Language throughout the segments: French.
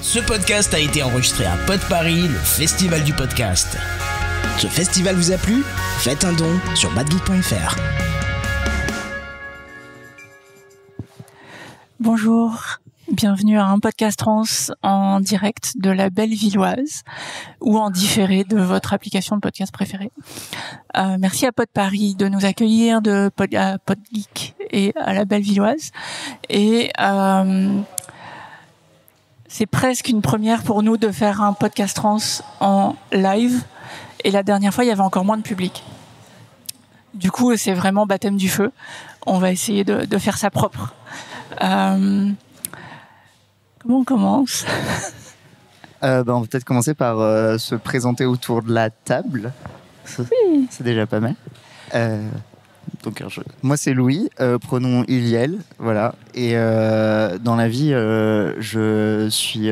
Ce podcast a été enregistré à Pod Paris, le festival du podcast. Ce festival vous a plu ? Faites un don sur badgeek.fr. Bonjour, bienvenue à un podcast trans en direct de la Bellevilloise ou en différé de votre application de podcast préférée. Merci à Pod Paris de nous accueillir, à Podgeek et à la Bellevilloise. Et c'est presque une première pour nous de faire un podcast trans en live. Et la dernière fois, il y avait encore moins de public. Du coup, c'est vraiment baptême du feu. On va essayer de faire ça propre. Comment on commence ? On va peut-être commencer par se présenter autour de la table. Oui. C'est déjà pas mal. Moi, c'est Louis, pronom Iliel, voilà. Et dans la vie, je suis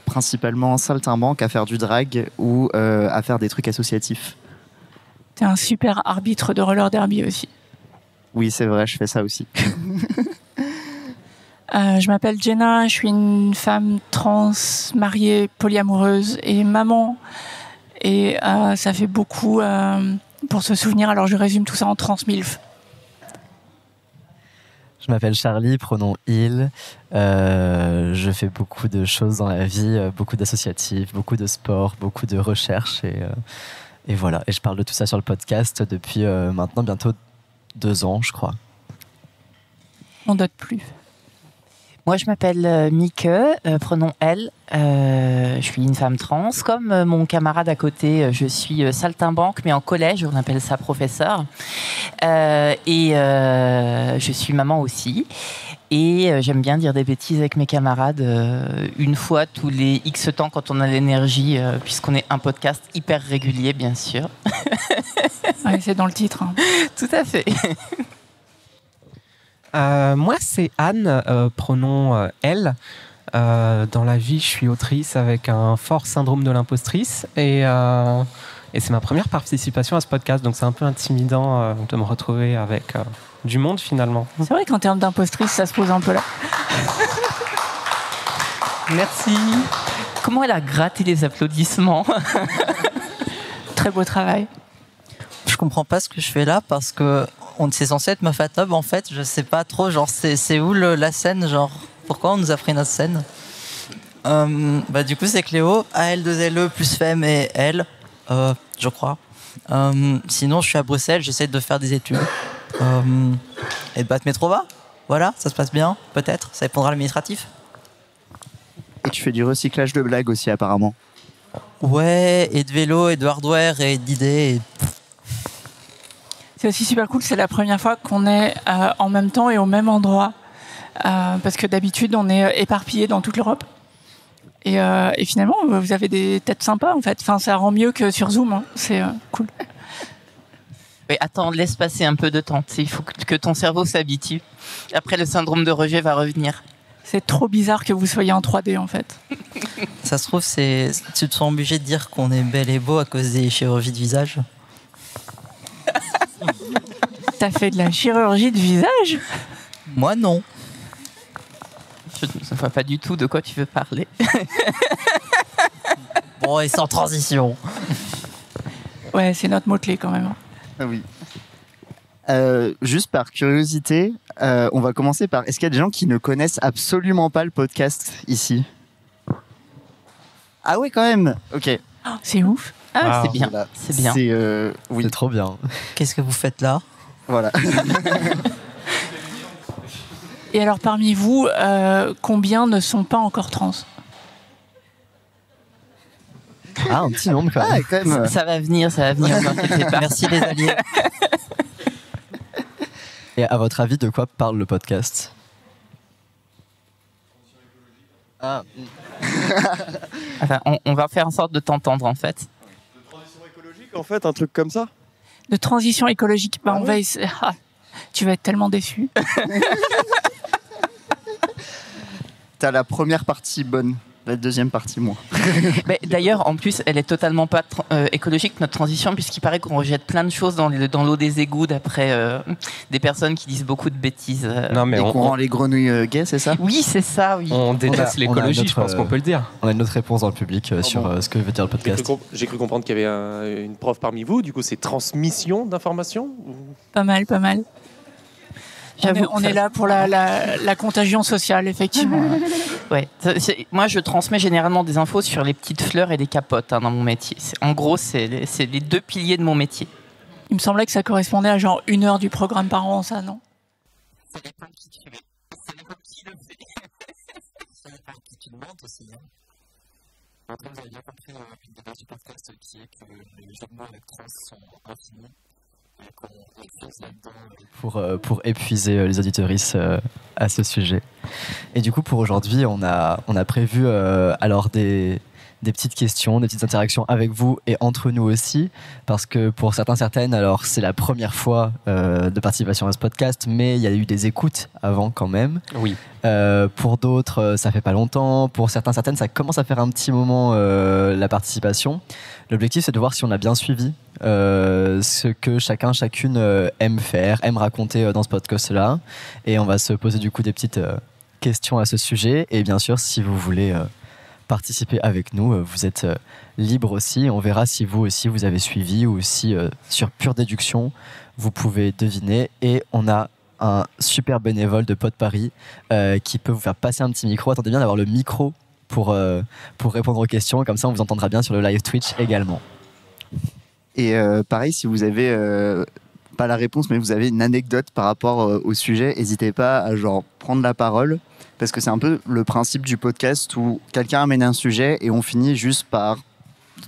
principalement saltimbanque à faire du drag ou à faire des trucs associatifs. T'es un super arbitre de roller derby aussi. Oui, c'est vrai, je fais ça aussi. Je m'appelle Jenna, je suis une femme trans, mariée, polyamoureuse et maman. Et ça fait beaucoup pour se souvenir, alors je résume tout ça en trans-milf. Je m'appelle Charlie, pronom il. Je fais beaucoup de choses dans la vie, beaucoup d'associatifs, beaucoup de sport, beaucoup de recherche. Et voilà, et je parle de tout ça sur le podcast depuis maintenant bientôt 2 ans, je crois. On dote plus. Moi, je m'appelle Mike, pronom elle. Je suis une femme trans. Comme mon camarade à côté, je suis saltimbanque, mais en collège, on appelle ça professeur. Je suis maman aussi. Et j'aime bien dire des bêtises avec mes camarades une fois tous les X temps quand on a l'énergie, puisqu'on est un podcast hyper régulier, bien sûr. Ouais, c'est dans le titre. Hein. Tout à fait. Moi, c'est Anne, pronom elle. Dans la vie, je suis autrice avec un fort syndrome de l'impostrice et c'est ma première participation à ce podcast, donc c'est un peu intimidant de me retrouver avec du monde finalement. C'est vrai qu'en termes d'impostrice, ça se pose un peu là. Merci. Comment elle a gratté les applaudissements. Très beau travail. Je comprends pas ce que je fais là parce que c'est censé être ma Fatob en fait, je sais pas trop, genre c'est où la scène, genre pourquoi on nous a pris notre scène. Du coup c'est Cléo, AL2LE plus Femme et elle, je crois. Sinon je suis à Bruxelles, j'essaie de faire des études. Et de battre métro va, voilà, ça se passe bien, peut-être, ça répondra à l'administratif. Et tu fais du recyclage de blagues aussi apparemment. Ouais, et de vélo, et de hardware, et d'idées. C'est aussi super cool, c'est la première fois qu'on est en même temps et au même endroit. Parce que d'habitude, on est éparpillés dans toute l'Europe. Et finalement, vous avez des têtes sympas, en fait. Enfin, ça rend mieux que sur Zoom. Hein. C'est cool. Oui, attends, laisse passer un peu de temps. Il faut que ton cerveau s'habitue. Après, le syndrome de rejet va revenir. C'est trop bizarre que vous soyez en 3D, en fait. Ça se trouve, tu te sens obligé de dire qu'on est bel et beau à cause des chirurgies de visage. T'as fait de la chirurgie de visage ? Moi, non. Je ne vois pas du tout de quoi tu veux parler. Bon, et sans transition. Ouais, c'est notre mot-clé quand même. Ah oui. Juste par curiosité, on va commencer par... Est-ce qu'il y a des gens qui ne connaissent absolument pas le podcast ici ? Ah oui, quand même. Ok. Oh, c'est ouf. Ah, wow. C'est bien. Voilà. C'est bien. Oui. C'est trop bien. Qu'est-ce que vous faites là ? Voilà. Et alors, parmi vous, combien ne sont pas encore trans ? Ah, un petit nombre quand même. Ah, quand même. Ça va venir, ne t'inquiétez pas. Merci les alliés. Et à votre avis, de quoi parle le podcast ? Enfin, on va faire en sorte de t'entendre, en fait. De transition écologique, en fait, un truc comme ça. De transition écologique. On va essayer... tu vas être tellement déçu. T'as la première partie bonne. La deuxième partie, moi. D'ailleurs, en plus, elle est totalement pas écologique, notre transition, puisqu'il paraît qu'on rejette plein de choses dans l'eau des égouts d'après des personnes qui disent beaucoup de bêtises. Non, mais Et qu'on rend les grenouilles gays, c'est ça? Oui, c'est ça, oui. on déteste l'écologie, je pense qu'on peut le dire. On a une autre réponse dans le public sur ce que veut dire le podcast. J'ai cru comprendre qu'il y avait une prof parmi vous. Du coup, c'est transmission d'informations Pas mal, pas mal. On est là pour la contagion sociale, effectivement. Ouais. Moi, je transmets généralement des infos sur les petites fleurs et les capotes dans mon métier. En gros, c'est les deux piliers de mon métier. Il me semblait que ça correspondait à genre 1 heure du programme par an, ça, non? Ça dépend qui tu es. Ça dépend qui le fait. Ça dépend qui tu demandes aussi. Après, vous avez bien compris une des bases du podcast qui est que les jeux de mots avec trans sont infinis. Pour épuiser les auditeuristes à ce sujet. Et du coup, pour aujourd'hui, on a prévu alors des petites questions, des petites interactions avec vous et entre nous aussi, parce que pour certaines, alors c'est la première fois de participation à ce podcast, mais il y a eu des écoutes avant quand même. Oui. Pour d'autres, ça fait pas longtemps. Pour certaines, ça commence à faire un petit moment la participation. L'objectif, c'est de voir si on a bien suivi ce que chacune aime faire, aime raconter dans ce podcast-là. Et on va se poser du coup des petites questions à ce sujet. Et bien sûr, si vous voulez participer avec nous, vous êtes libre aussi. On verra si vous aussi vous avez suivi ou si sur pure déduction, vous pouvez deviner. Et on a un super bénévole de Pod Paris qui peut vous faire passer un petit micro. Attendez bien d'avoir le micro pour répondre aux questions. Comme ça, on vous entendra bien sur le live Twitch également. Et pareil, si vous avez pas la réponse, mais vous avez une anecdote par rapport au sujet, n'hésitez pas à genre prendre la parole, parce que c'est un peu le principe du podcast où quelqu'un amène un sujet et on finit juste par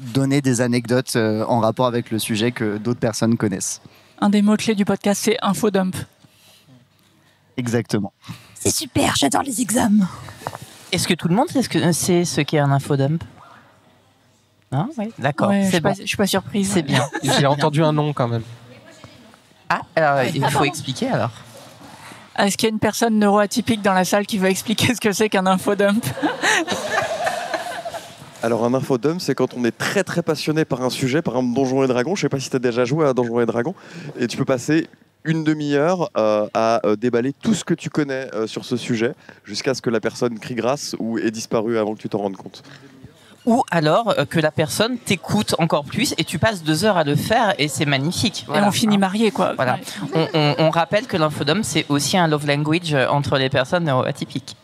donner des anecdotes en rapport avec le sujet que d'autres personnes connaissent. Un des mots-clés du podcast, c'est infodump. Exactement. C'est super, j'adore les examens. Est-ce que tout le monde sait ce qu'est un infodump? Non, oui, d'accord. Ouais, c'est bon. je suis pas surprise. C'est bien. J'ai entendu un nom quand même. Ah, alors il faut expliquer alors. Est-ce qu'il y a une personne neuroatypique dans la salle qui va expliquer ce que c'est qu'un infodump? Alors un infodump, c'est quand on est très très passionné par un sujet, par exemple Donjons et Dragons. Je sais pas si tu as déjà joué à Donjons et Dragons, et tu peux passer une demi-heure à déballer tout ce que tu connais sur ce sujet, jusqu'à ce que la personne crie grâce ou ait disparu avant que tu t'en rendes compte. Ou alors que la personne t'écoute encore plus et tu passes 2 heures à le faire et c'est magnifique. Voilà. Et on finit marié, quoi. Voilà. Ouais. On rappelle que l'infodump, c'est aussi un love language entre les personnes neuroatypiques.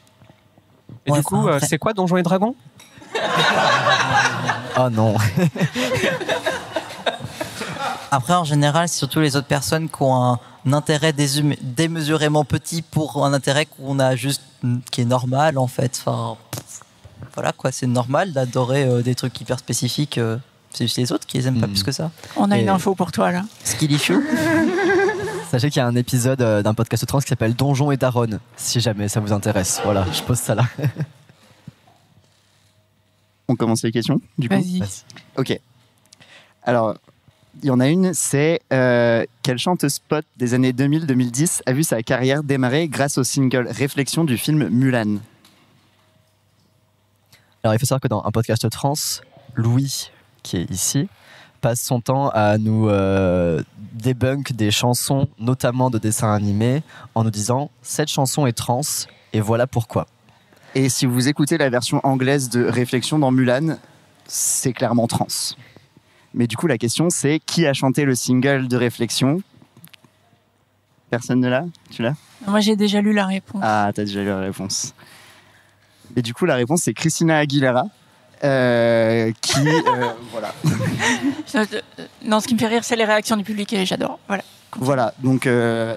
Et du coup, c'est quoi Donjons et Dragons? Oh non. Après, en général, c'est surtout les autres personnes qui ont un intérêt démesurément petit pour un intérêt qu'on a juste, qui est normal en fait. Enfin, voilà quoi, c'est normal d'adorer des trucs hyper spécifiques. C'est juste les autres qui les aiment pas plus que ça. On a une info pour toi là. Skilly Chou. Sachez qu'il y a un épisode d'un podcast trans qui s'appelle Donjons et Daronne, si jamais ça vous intéresse. Voilà, je pose ça là. On commence les questions, du coup. Vas-y. Ok. Alors, il y en a une, c'est quelle chanteuse pop des années 2000-2010 a vu sa carrière démarrer grâce au single Réflexion du film Mulan? Alors, il faut savoir que dans un podcast trans, Louis, qui est ici, passe son temps à nous débunk des chansons, notamment de dessins animés, en nous disant « cette chanson est trans, et voilà pourquoi ». Et si vous écoutez la version anglaise de Réflexion dans Mulan, c'est clairement trans. Mais du coup, la question, c'est qui a chanté le single de Réflexion? Personne ne l'a? Tu l'as? Moi, j'ai déjà lu la réponse. Ah, t'as déjà lu la réponse. Et du coup, la réponse, c'est Christina Aguilera, qui... voilà. Non, ce qui me fait rire, c'est les réactions du public et j'adore. Voilà. Voilà, donc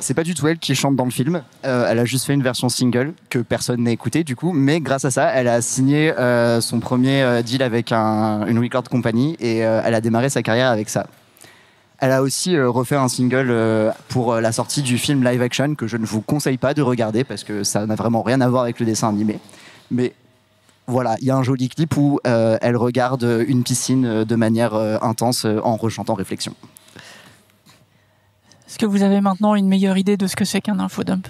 c'est pas du tout elle qui chante dans le film. Elle a juste fait une version single que personne n'a écoutée du coup, mais grâce à ça, elle a signé son premier deal avec une record company et elle a démarré sa carrière avec ça. Elle a aussi refait un single pour la sortie du film live action que je ne vous conseille pas de regarder parce que ça n'a vraiment rien à voir avec le dessin animé. Mais voilà, il y a un joli clip où elle regarde une piscine de manière intense en rechantant Réflexion. Est-ce que vous avez maintenant une meilleure idée de ce que c'est qu'un infodump?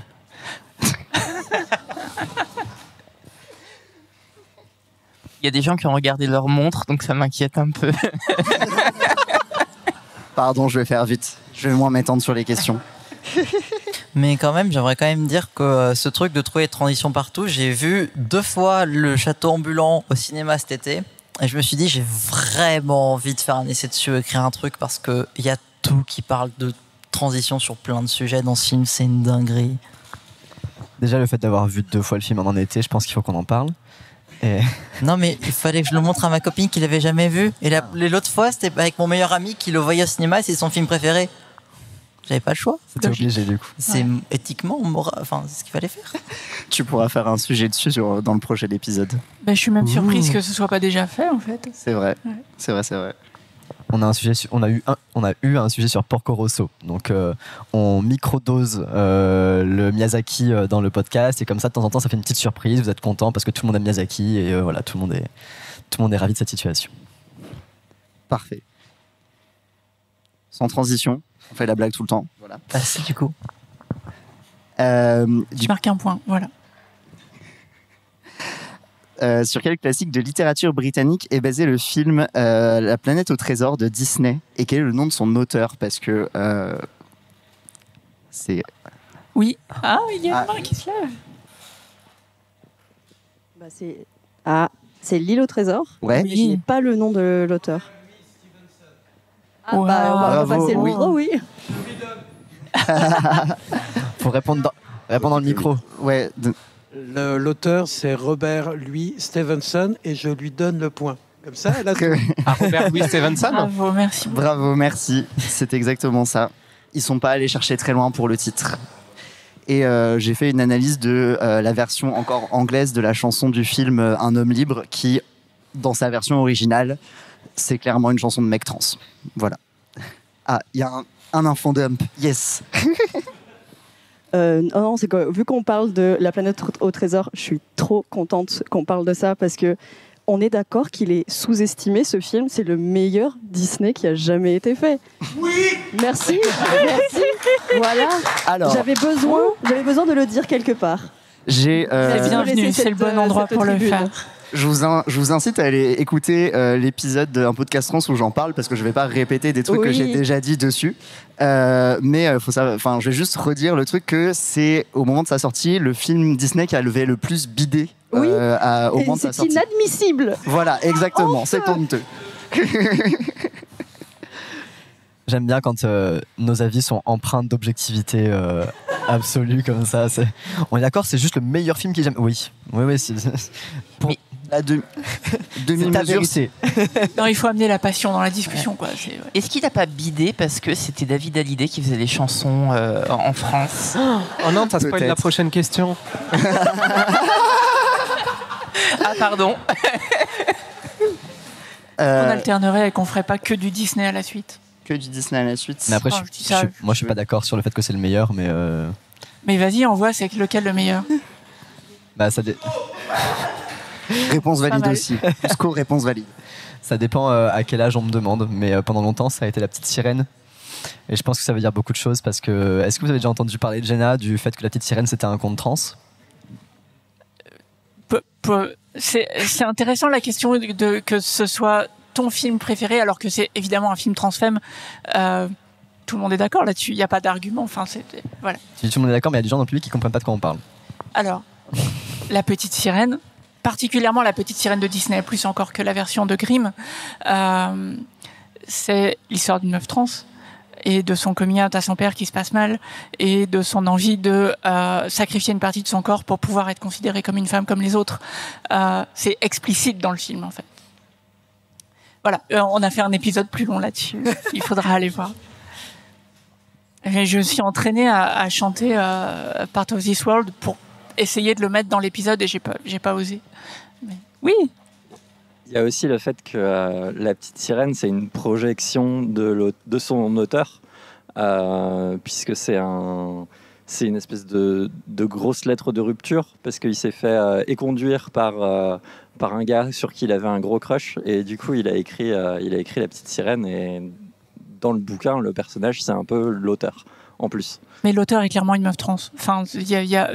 Il y a des gens qui ont regardé leur montre, donc ça m'inquiète un peu. Pardon, je vais faire vite. Je vais moins m'étendre sur les questions. Mais quand même, j'aimerais quand même dire que ce truc de trouver des transitions partout, j'ai vu 2 fois le château ambulant au cinéma cet été. Et je me suis dit, j'ai vraiment envie de faire un essai dessus, écrire un truc, parce qu'il y a tout qui parle de transition sur plein de sujets dans ce film, c'est une dinguerie. Déjà, le fait d'avoir vu 2 fois le film en été, je pense qu'il faut qu'on en parle. Et... Non, mais il fallait que je le montre à ma copine qui l'avait jamais vu. Et l'autre fois, c'était avec mon meilleur ami qui le voyait au cinéma et c'est son film préféré. J'avais pas le choix. C'était obligé du coup. C'est éthiquement, enfin, c'est ce qu'il fallait faire. Tu pourras faire un sujet dessus dans le prochain épisode. Je suis même surprise que ce soit pas déjà fait en fait. C'est vrai. Ouais. C'est vrai. On a eu un sujet sur Porco Rosso. Donc on microdose le Miyazaki dans le podcast et comme ça de temps en temps ça fait une petite surprise. Vous êtes content parce que tout le monde aime Miyazaki et voilà, tout le monde est ravi de cette situation. Parfait. Sans transition, on fait la blague tout le temps. Voilà. Si, du coup. Je marque un point, voilà. Sur quel classique de littérature britannique est basé le film La planète au trésor de Disney et quel est le nom de son auteur? Parce que c'est... Oui. Ah, il y a une main qui se lève. C'est L'île au trésor. Ouais. Mais je n'ai pas le nom de l'auteur. On va passer le micro, oui. Faut répondre dans le micro. Ouais. L'auteur, c'est Robert Louis Stevenson et je lui donne le point. Comme ça, elle a Robert Louis Stevenson. Bravo, merci. Bravo, merci. C'est exactement ça. Ils sont pas allés chercher très loin pour le titre. Et j'ai fait une analyse de la version encore anglaise de la chanson du film Un homme libre qui, dans sa version originale, c'est clairement une chanson de mec trans. Voilà. Ah, il y a un info dump. Yes. Non, c'est que vu qu'on parle de La planète au trésor, je suis trop contente qu'on parle de ça parce que on est d'accord qu'il est sous-estimé, ce film. C'est le meilleur Disney qui a jamais été fait. Oui. Merci. Voilà. Alors, j'avais besoin de le dire quelque part. C'est bienvenu, c'est le bon endroit pour le faire. Je vous incite à aller écouter l'épisode d'un podcast trans où j'en parle parce que je vais pas répéter des trucs que j'ai déjà dit dessus. Mais faut savoir, enfin, je vais juste redire le truc que c'est au moment de sa sortie le film Disney qui a levé le plus bidé au moment de sa sortie. C'est inadmissible. Voilà, exactement. C'est honteux. J'aime bien quand nos avis sont empreints d'objectivité absolue comme ça. On est d'accord, c'est juste le meilleur film qui jamais. Oui. Pour... À demi-mesure, c'est. Non, il faut amener la passion dans la discussion, quoi. Est-ce qu'il n'a pas bidé parce que c'était David Hallyday qui faisait les chansons en France? Oh non, t'as spoilé la prochaine question. Ah, pardon. On alternerait et qu'on ferait pas que du Disney à la suite. Que du Disney à la suite. Mais après, moi, je suis pas d'accord sur le fait que c'est le meilleur, mais. Mais vas-y, envoie, c'est lequel le meilleur? Bah, Réponse valide aussi. Jusqu'aux réponses valides. Ça dépend à quel âge on me demande, mais pendant longtemps, ça a été La Petite Sirène. Et je pense que ça veut dire beaucoup de choses parce que. Est-ce que vous avez déjà entendu parler de Jenna, du fait que La Petite Sirène c'était un conte trans? C'est intéressant la question que ce soit ton film préféré alors que c'est évidemment un film transfemme. Tout le monde est d'accord là-dessus, il n'y a pas d'argument. Enfin, voilà. Tout le monde est d'accord, mais il y a des gens dans le public qui ne comprennent pas de quoi on parle. Alors, La Petite Sirène, particulièrement La Petite Sirène de Disney, plus encore que la version de Grimm, c'est l'histoire d'une meuf trans et de son coming out à son père qui se passe mal et de son envie de sacrifier une partie de son corps pour pouvoir être considérée comme une femme comme les autres. C'est explicite dans le film, en fait. Voilà, on a fait un épisode plus long là-dessus. Il faudra aller voir. Je me suis entraînée à chanter Part of This World pour essayer de le mettre dans l'épisode et j'ai pas osé. Mais, oui. Il y a aussi le fait que La Petite Sirène, c'est une projection de son auteur, puisque c'est une espèce de grosse lettre de rupture, parce qu'il s'est fait éconduire par un gars sur qui il avait un gros crush, et du coup il a écrit La Petite Sirène, et dans le bouquin, le personnage, c'est un peu l'auteur, en plus. Mais l'auteur est clairement une meuf trans. Enfin, il y a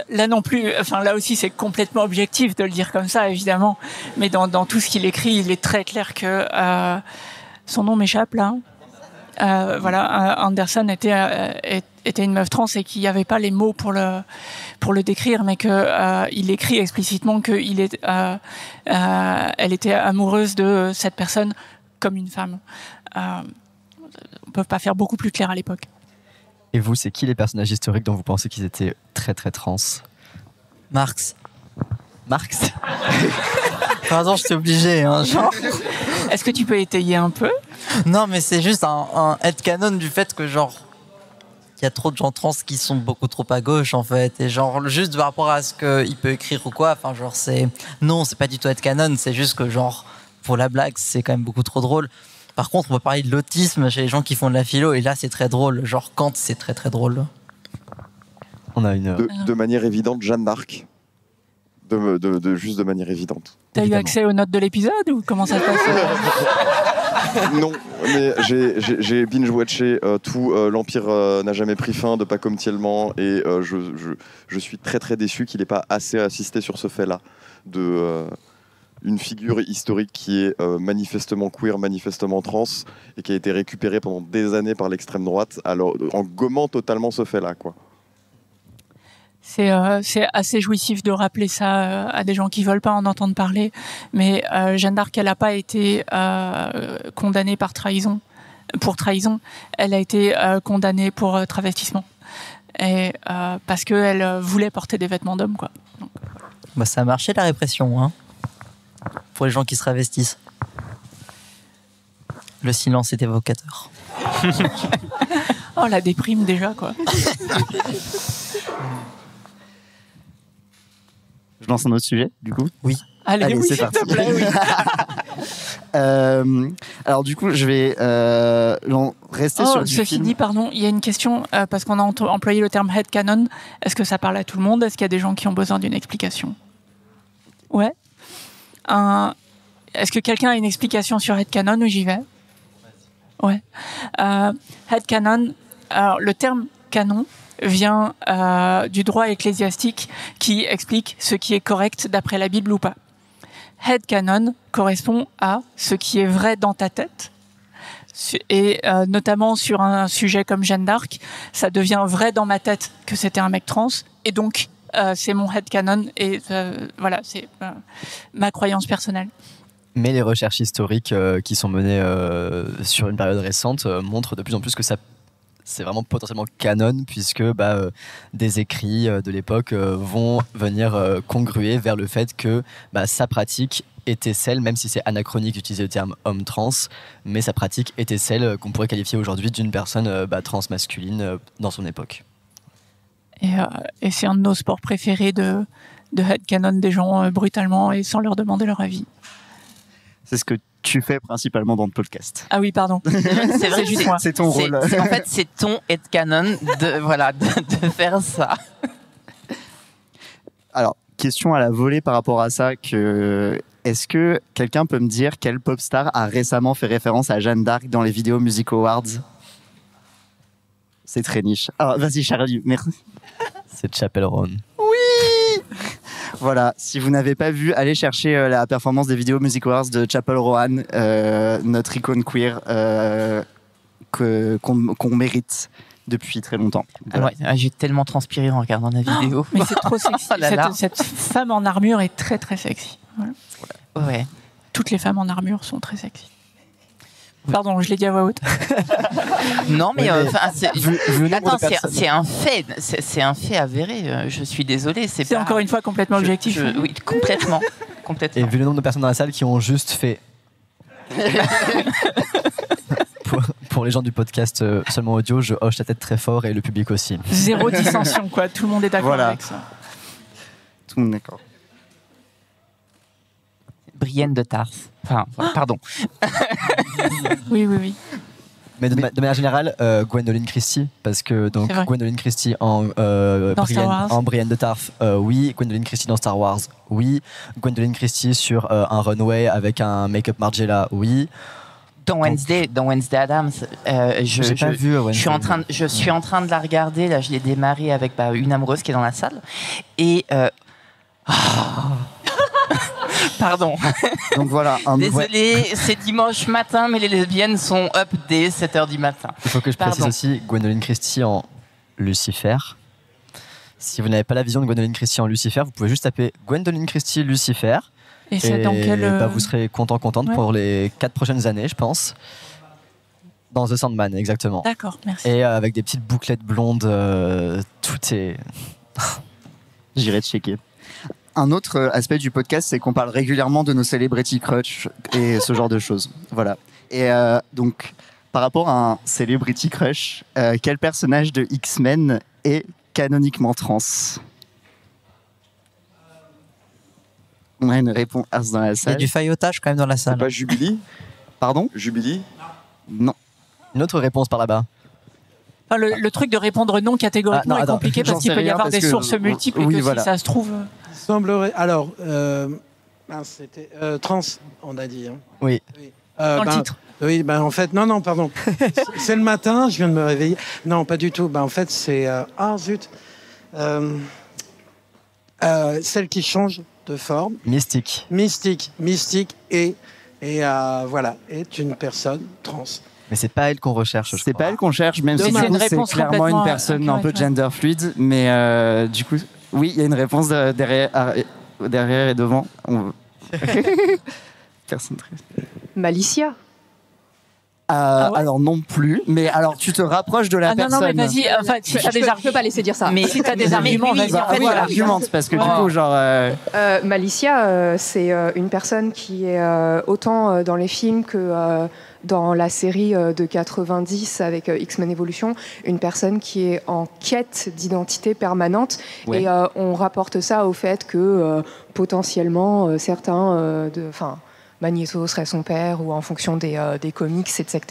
Là non plus, enfin là aussi c'est complètement objectif de le dire comme ça évidemment, mais dans tout ce qu'il écrit, il est très clair que son nom m'échappe là. Voilà, Anderson était une meuf trans et qu'il n'y avait pas les mots pour le décrire, mais que il écrit explicitement que elle était amoureuse de cette personne comme une femme. On peut pas faire beaucoup plus clair à l'époque. Et vous, c'est qui les personnages historiques dont vous pensez qu'ils étaient très très trans? Marx. Marx. Pardon, je t'ai obligé, hein, genre. Est-ce que tu peux étayer un peu? Non, mais c'est juste un headcanon du fait que, genre, il y a trop de gens trans qui sont beaucoup trop à gauche, en fait. Et genre, juste par rapport à ce qu'il peut écrire ou quoi, enfin, genre, c'est... Non, c'est pas du tout headcanon, c'est juste que, genre, pour la blague, c'est quand même beaucoup trop drôle. Par contre, on peut parler de l'autisme chez les gens qui font de la philo, et là, c'est très drôle. Genre, Kant, c'est très très drôle. On a une... De manière évidente, Jeanne d'Arc. Juste de manière évidente. T'as eu accès aux notes de l'épisode ou comment ça se passe? Non, mais j'ai binge-watché tout L'Empire n'a jamais pris fin de Paco Thielman et je suis très très déçu qu'il n'ait pas assez insisté sur ce fait-là de une figure historique qui est manifestement queer, manifestement trans et qui a été récupérée pendant des années par l'extrême droite, alors en gommant totalement ce fait-là, quoi. C'est assez jouissif de rappeler ça à des gens qui veulent pas en entendre parler. Mais Jeanne d'Arc, elle n'a pas été condamnée pour trahison. Elle a été condamnée pour travestissement. Et parce qu'elle voulait porter des vêtements d'homme, quoi. Donc, bah, ça a marché la répression, hein, pour les gens qui se travestissent. Le silence est évocateur. Oh, la déprime déjà, quoi. Je lance un autre sujet, du coup. Oui. Allez, oui, c'est s'il parti. te plaît, oui. Alors du coup, je vais rester sur du ceci film. dit, pardon, il y a une question, parce qu'on a employé le terme headcanon. Est-ce que ça parle à tout le monde? Est-ce qu'il y a des gens qui ont besoin d'une explication? Ouais. Est-ce que quelqu'un a une explication sur headcanon ou j'y vais? Ouais. Headcanon, alors le terme canon vient du droit ecclésiastique qui explique ce qui est correct d'après la Bible ou pas. Headcanon correspond à ce qui est vrai dans ta tête. Et notamment sur un sujet comme Jeanne d'Arc, ça devient vrai dans ma tête que c'était un mec trans. Et donc, c'est mon headcanon. Et voilà, c'est ma croyance personnelle. Mais les recherches historiques qui sont menées sur une période récente montrent de plus en plus que ça c'est vraiment potentiellement canon, puisque des écrits de l'époque vont venir congruer vers le fait que sa pratique était celle, même si c'est anachronique d'utiliser le terme homme trans, mais sa pratique était celle qu'on pourrait qualifier aujourd'hui d'une personne trans masculine dans son époque. Et c'est un de nos sports préférés de headcanon des gens brutalement et sans leur demander leur avis. C'est ce que tu fais principalement dans le podcast. Ah oui, pardon. C'est vrai, juste moi. C'est ton rôle. En fait, c'est ton headcanon de faire ça. Alors, question à la volée par rapport à ça, est-ce que quelqu'un peut me dire quel pop star a récemment fait référence à Jeanne d'Arc dans les vidéos Music Awards? C'est très niche. Alors, vas-y Charlie, merci. C'est Chappell Roan. Oui. Voilà, si vous n'avez pas vu, allez chercher la performance des vidéos Music Awards de Chappell Roan, notre icône queer qu'on mérite depuis très longtemps. Voilà. Ah ouais, j'ai tellement transpiré en regardant la vidéo. Mais c'est trop sexy. Oh là là. Cette femme en armure est très très sexy. Voilà. Ouais. Toutes les femmes en armure sont très sexy. Pardon, je l'ai dit à voix haute. Non, mais attends, c'est un fait, c'est un fait avéré. Je suis désolé, c'est pas... encore une fois complètement objectif. Oui, complètement. Et vu le nombre de personnes dans la salle qui ont juste fait pour les gens du podcast seulement audio, je hoche la tête très fort et le public aussi. Zéro dissension, quoi. Tout le monde est d'accord avec ça. Tout le monde est d'accord. Brienne de Tarse. Enfin, pardon. Oui. Mais de manière générale, Gwendoline Christie, parce que donc Gwendoline Christie en Brienne de Tarth, oui. Gwendoline Christie dans Star Wars, oui. Gwendoline Christie sur un runway avec un make-up Margiela, oui. Dans Wednesday Addams, J'ai pas vu Wednesday. je suis en train de la regarder. Là, je l'ai démarré avec une amoureuse qui est dans la salle. Et pardon. Donc voilà. Désolé, c'est dimanche matin, mais les lesbiennes sont up dès 7h du matin. Il faut que je précise aussi Gwendoline Christie en Lucifer. Si vous n'avez pas la vision de Gwendoline Christie en Lucifer, vous pouvez juste taper Gwendoline Christie Lucifer. Et c'est dans quel... vous serez contente pour les 4 prochaines années, je pense. Dans The Sandman, exactement. D'accord, merci. Et avec des petites bouclettes blondes, tout est... J'irai checker. Un autre aspect du podcast, c'est qu'on parle régulièrement de nos celebrity crush et ce genre de choses. Voilà. Et donc, par rapport à un celebrity crush, quel personnage de X-Men est canoniquement trans? On a une réponse dans la Il y a salle. du faillotage quand même dans la salle. C'est pas Jubilee? Pardon? Jubilee? Non. Une autre réponse par là-bas. Enfin, le truc de répondre non catégoriquement est compliqué parce qu'il peut y avoir des sources multiples et que si ça se trouve... Semblerait... Alors, c'était trans, on a dit. Hein. Oui. Dans le titre. Oui, en fait, non, pardon. C'est le matin, je viens de me réveiller. Non, pas du tout. En fait, c'est... zut. Celle qui change de forme. Mystique. Mystique et voilà, est une personne trans. Mais c'est pas elle qu'on recherche. C'est pas elle qu'on cherche, même si du coup, c'est clairement une personne un peu gender fluide. Mais du coup, oui, il y a une réponse derrière et devant. Personne très... Malicia. Alors non plus, mais alors tu te rapproches de la personne. Non, mais vas-y, enfin, si t'as des arguments... Je peux pas laisser dire ça. Mais si t'as des arguments, vas-y. Oui, argumente, parce que du coup, genre... Malicia, c'est une personne qui est autant dans les films que dans la série de 90 avec X-Men Evolution, une personne qui est en quête d'identité permanente. Ouais. Et on rapporte ça au fait que potentiellement certains... Magneto serait son père ou en fonction des comics, etc.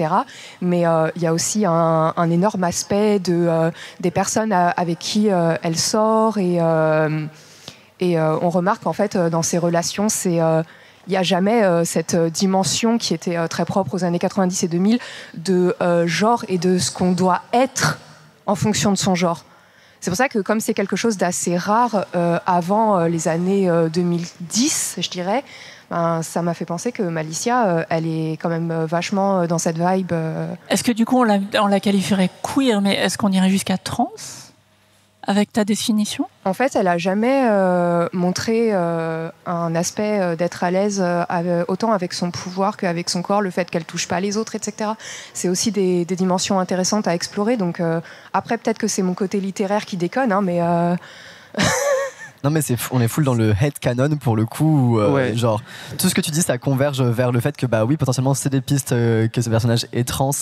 Mais il y a aussi un énorme aspect des personnes avec qui elle sort et on remarque en fait dans ces relations, il n'y a jamais cette dimension qui était très propre aux années 90 et 2000 de genre et de ce qu'on doit être en fonction de son genre. C'est pour ça que comme c'est quelque chose d'assez rare avant les années 2010, je dirais, ça m'a fait penser que Malicia, elle est quand même vachement dans cette vibe. Est-ce que du coup on la qualifierait queer, mais est-ce qu'on irait jusqu'à trans avec ta définition? En fait, elle a jamais montré un aspect d'être à l'aise autant avec son pouvoir qu'avec son corps, le fait qu'elle touche pas les autres, etc. C'est aussi des dimensions intéressantes à explorer. Donc après, peut-être que c'est mon côté littéraire qui déconne, hein, mais... Non mais on est full dans le headcanon pour le coup, ouais. Genre tout ce que tu dis ça converge vers le fait que bah oui potentiellement c'est des pistes que ce personnage est trans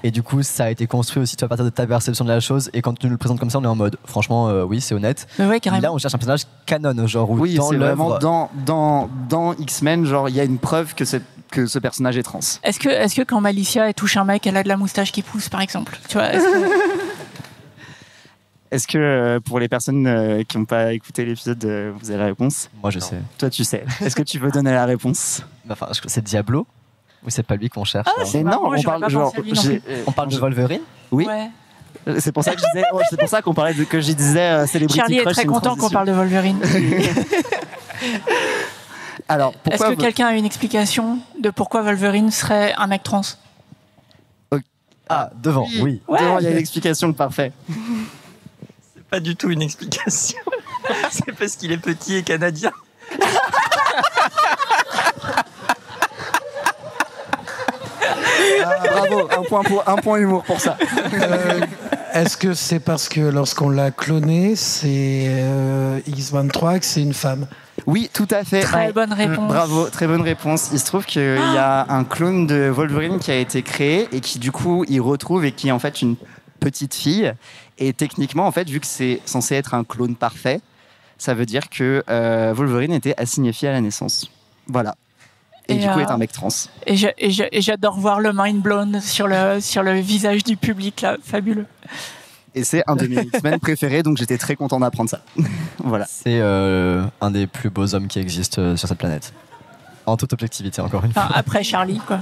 et du coup ça a été construit aussi à partir de ta perception de la chose et quand tu nous le présentes comme ça on est en mode franchement oui c'est honnête. Mais ouais, mais là on cherche un personnage canon genre où oui, dans c'est l'œuvre vraiment dans X-Men genre il y a une preuve que ce personnage est trans. Est-ce que quand Malicia elle touche un mec elle a de la moustache qui pousse par exemple, tu vois? Est-ce que pour les personnes qui n'ont pas écouté l'épisode, vous avez la réponse? Moi je sais. Toi tu sais. Est-ce que tu veux donner la réponse? Enfin, c'est Diablo ou c'est pas lui qu'on cherche? C'est marrant, non, on parle de Wolverine? Oui. Ouais. C'est pour ça que je disais, c'est pour ça qu'on parlait que je disais célébrité. Charlie est très content qu'on parle de Wolverine. Alors, est-ce que quelqu'un a une explication de pourquoi Wolverine serait un mec trans? Ah, devant, oui. Ouais. Devant, il y a une explication parfait. Pas du tout une explication. C'est parce qu'il est petit et canadien. Bravo, un point humour pour ça. Est-ce que c'est parce que lorsqu'on l'a cloné, c'est X23 que c'est une femme? Oui, tout à fait. Très bonne réponse. Bravo, très bonne réponse. Il se trouve qu'il y a un clone de Wolverine qui a été créé et qui du coup il retrouve et qui est en fait une petite fille. Et techniquement, en fait, vu que c'est censé être un clone parfait, ça veut dire que Wolverine était assignifié à la naissance. Voilà. Et du coup, est un mec trans. Et j'adore voir le mind blown sur le visage du public, là. Fabuleux. Et c'est un de mes X-Men préférés, donc j'étais très content d'apprendre ça. Voilà. C'est un des plus beaux hommes qui existent sur cette planète. En toute objectivité, encore une fois. Enfin, après Charlie, quoi.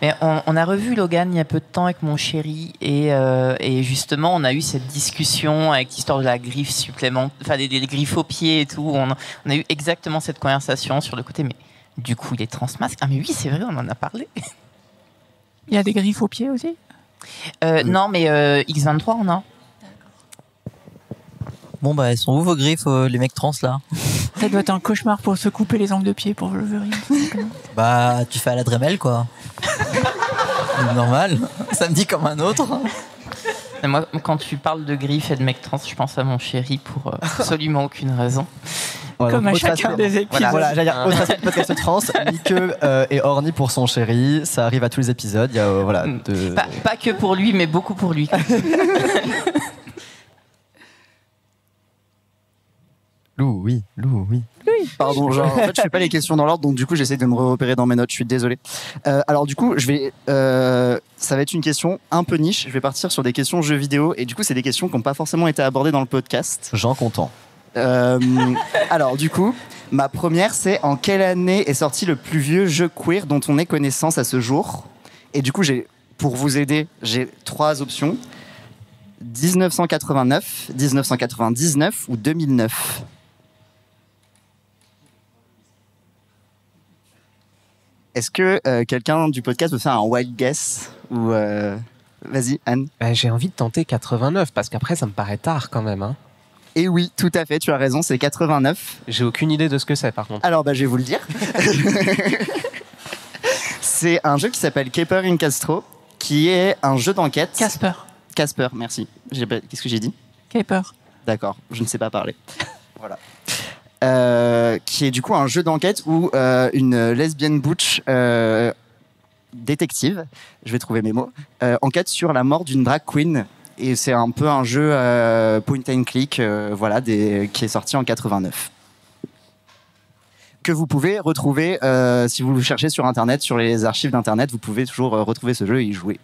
Mais on a revu Logan il y a peu de temps avec mon chéri et justement on a eu cette discussion avec l'histoire de la griffe supplémentaire, enfin des griffes aux pieds et tout. On a eu exactement cette conversation sur le côté, mais du coup il est transmasque. Ah mais oui c'est vrai, on en a parlé. Il y a des griffes aux pieds aussi Non mais X23 on a. Bon, bah, elles sont où vos griffes, les mecs trans, là? Ça doit être un cauchemar pour se couper les ongles de pied pour Wolverine. Bah, tu fais à la Dremel, quoi. Normal. Ça me dit comme un autre. Et moi, quand tu parles de griffes et de mecs trans, je pense à mon chéri pour absolument aucune raison. Voilà, comme à chacun des épisodes. Voilà, j'allais dire, autre aspect de podcast trans, Mike et Orny pour son chéri, ça arrive à tous les épisodes. Il y a, voilà, pas que pour lui, mais beaucoup pour lui. Lou, oui. Pardon, genre, en fait, je fais pas les questions dans l'ordre, donc du coup, j'essaie de me repérer dans mes notes. Je suis désolé. Alors, du coup, ça va être une question un peu niche. Je vais partir sur des questions jeux vidéo, et du coup, c'est des questions qui n'ont pas forcément été abordées dans le podcast. Jean content. Alors, du coup, ma première, c'est en quelle année est sorti le plus vieux jeu queer dont on ait connaissance à ce jour? Et du coup, pour vous aider, j'ai 3 options. 1989, 1999 ou 2009. Est-ce que quelqu'un du podcast veut faire un wild guess ou Vas-y, Anne. J'ai envie de tenter 89 parce qu'après ça me paraît tard quand même. Hein. Et oui, tout à fait, tu as raison, c'est 89. J'ai aucune idée de ce que c'est par contre. Alors je vais vous le dire. C'est un jeu qui s'appelle Caper in Castro, qui est un jeu d'enquête. Casper, merci. Qu'est-ce que j'ai dit? Caper. D'accord, je ne sais pas parler. Voilà. Qui est du coup un jeu d'enquête où une lesbienne butch détective, je vais trouver mes mots, enquête sur la mort d'une drag queen. Et c'est un peu un jeu point and click voilà, qui est sorti en 89. Que vous pouvez retrouver, si vous le cherchez sur Internet, sur les archives d'Internet, vous pouvez toujours retrouver ce jeu et y jouer.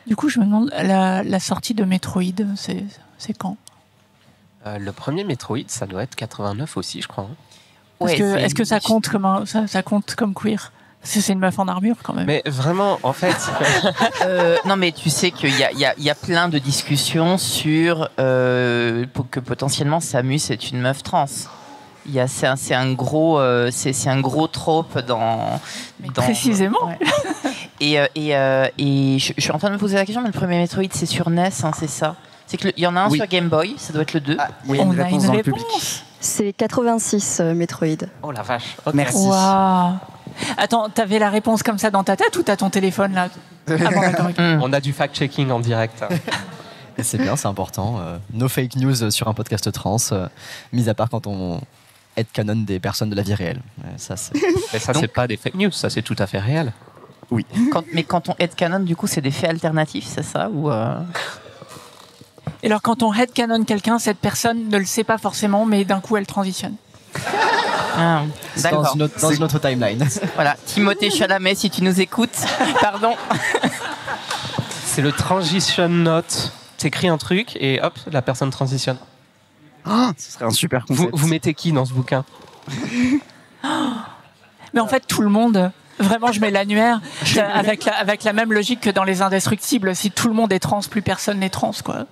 Du coup, je me demande, la sortie de Metroid, c'est quand? Le premier Metroid, ça doit être 89 aussi, je crois. Est-ce que ça compte comme ça compte comme queer? Parce que c'est une meuf en armure quand même. Mais vraiment, en fait... non, mais tu sais qu'il y a plein de discussions sur que potentiellement Samus est une meuf trans. C'est un gros trope dans précisément. Ouais. Et je suis en train de me poser la question, mais le premier Metroid c'est sur NES, hein, c'est ça? C'est qu'il y en a un sur Game Boy, ça doit être le 2. Oui, on a une réponse. C'est 86 Metroid. Oh la vache. Okay. Merci. Wow. Attends, t'avais la réponse comme ça dans ta tête ou t'as ton téléphone là? On a du fact-checking en direct. Et c'est bien, c'est important. No fake news sur un podcast trans, mis à part quand on headcanon des personnes de la vie réelle. Ça, c'est pas des fake news, ça c'est tout à fait réel. Oui. Mais quand on headcanon, du coup, c'est des faits alternatifs, c'est ça ou Et alors, quand on headcanon quelqu'un, cette personne ne le sait pas forcément, mais d'un coup, elle transitionne. Ah, d'accord. Dans une autre timeline. Voilà, Timothée Chalamet, si tu nous écoutes, pardon. C'est le transition note. T'écris un truc et hop, la personne transitionne. Oh, ce serait un super concept. Vous mettez qui dans ce bouquin? Mais en fait, tout le monde... Vraiment, je mets l'annuaire avec la même logique que dans Les Indestructibles. Si tout le monde est trans, plus personne n'est trans, quoi.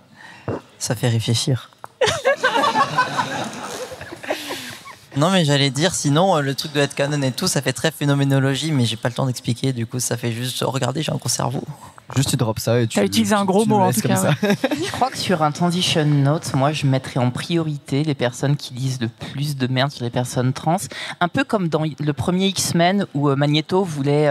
Ça fait réfléchir. Non, mais j'allais dire, sinon, le truc de headcanon et tout, ça fait très phénoménologie, mais j'ai pas le temps d'expliquer. Du coup, ça fait juste, regardez, j'ai un gros cerveau. Juste, tu drops ça et tu... T'as utilisé un gros mot, en tout cas. Ouais. Je crois que sur un transition note, moi, je mettrais en priorité les personnes qui lisent le plus de merde sur les personnes trans. Un peu comme dans le premier X-Men où Magneto voulait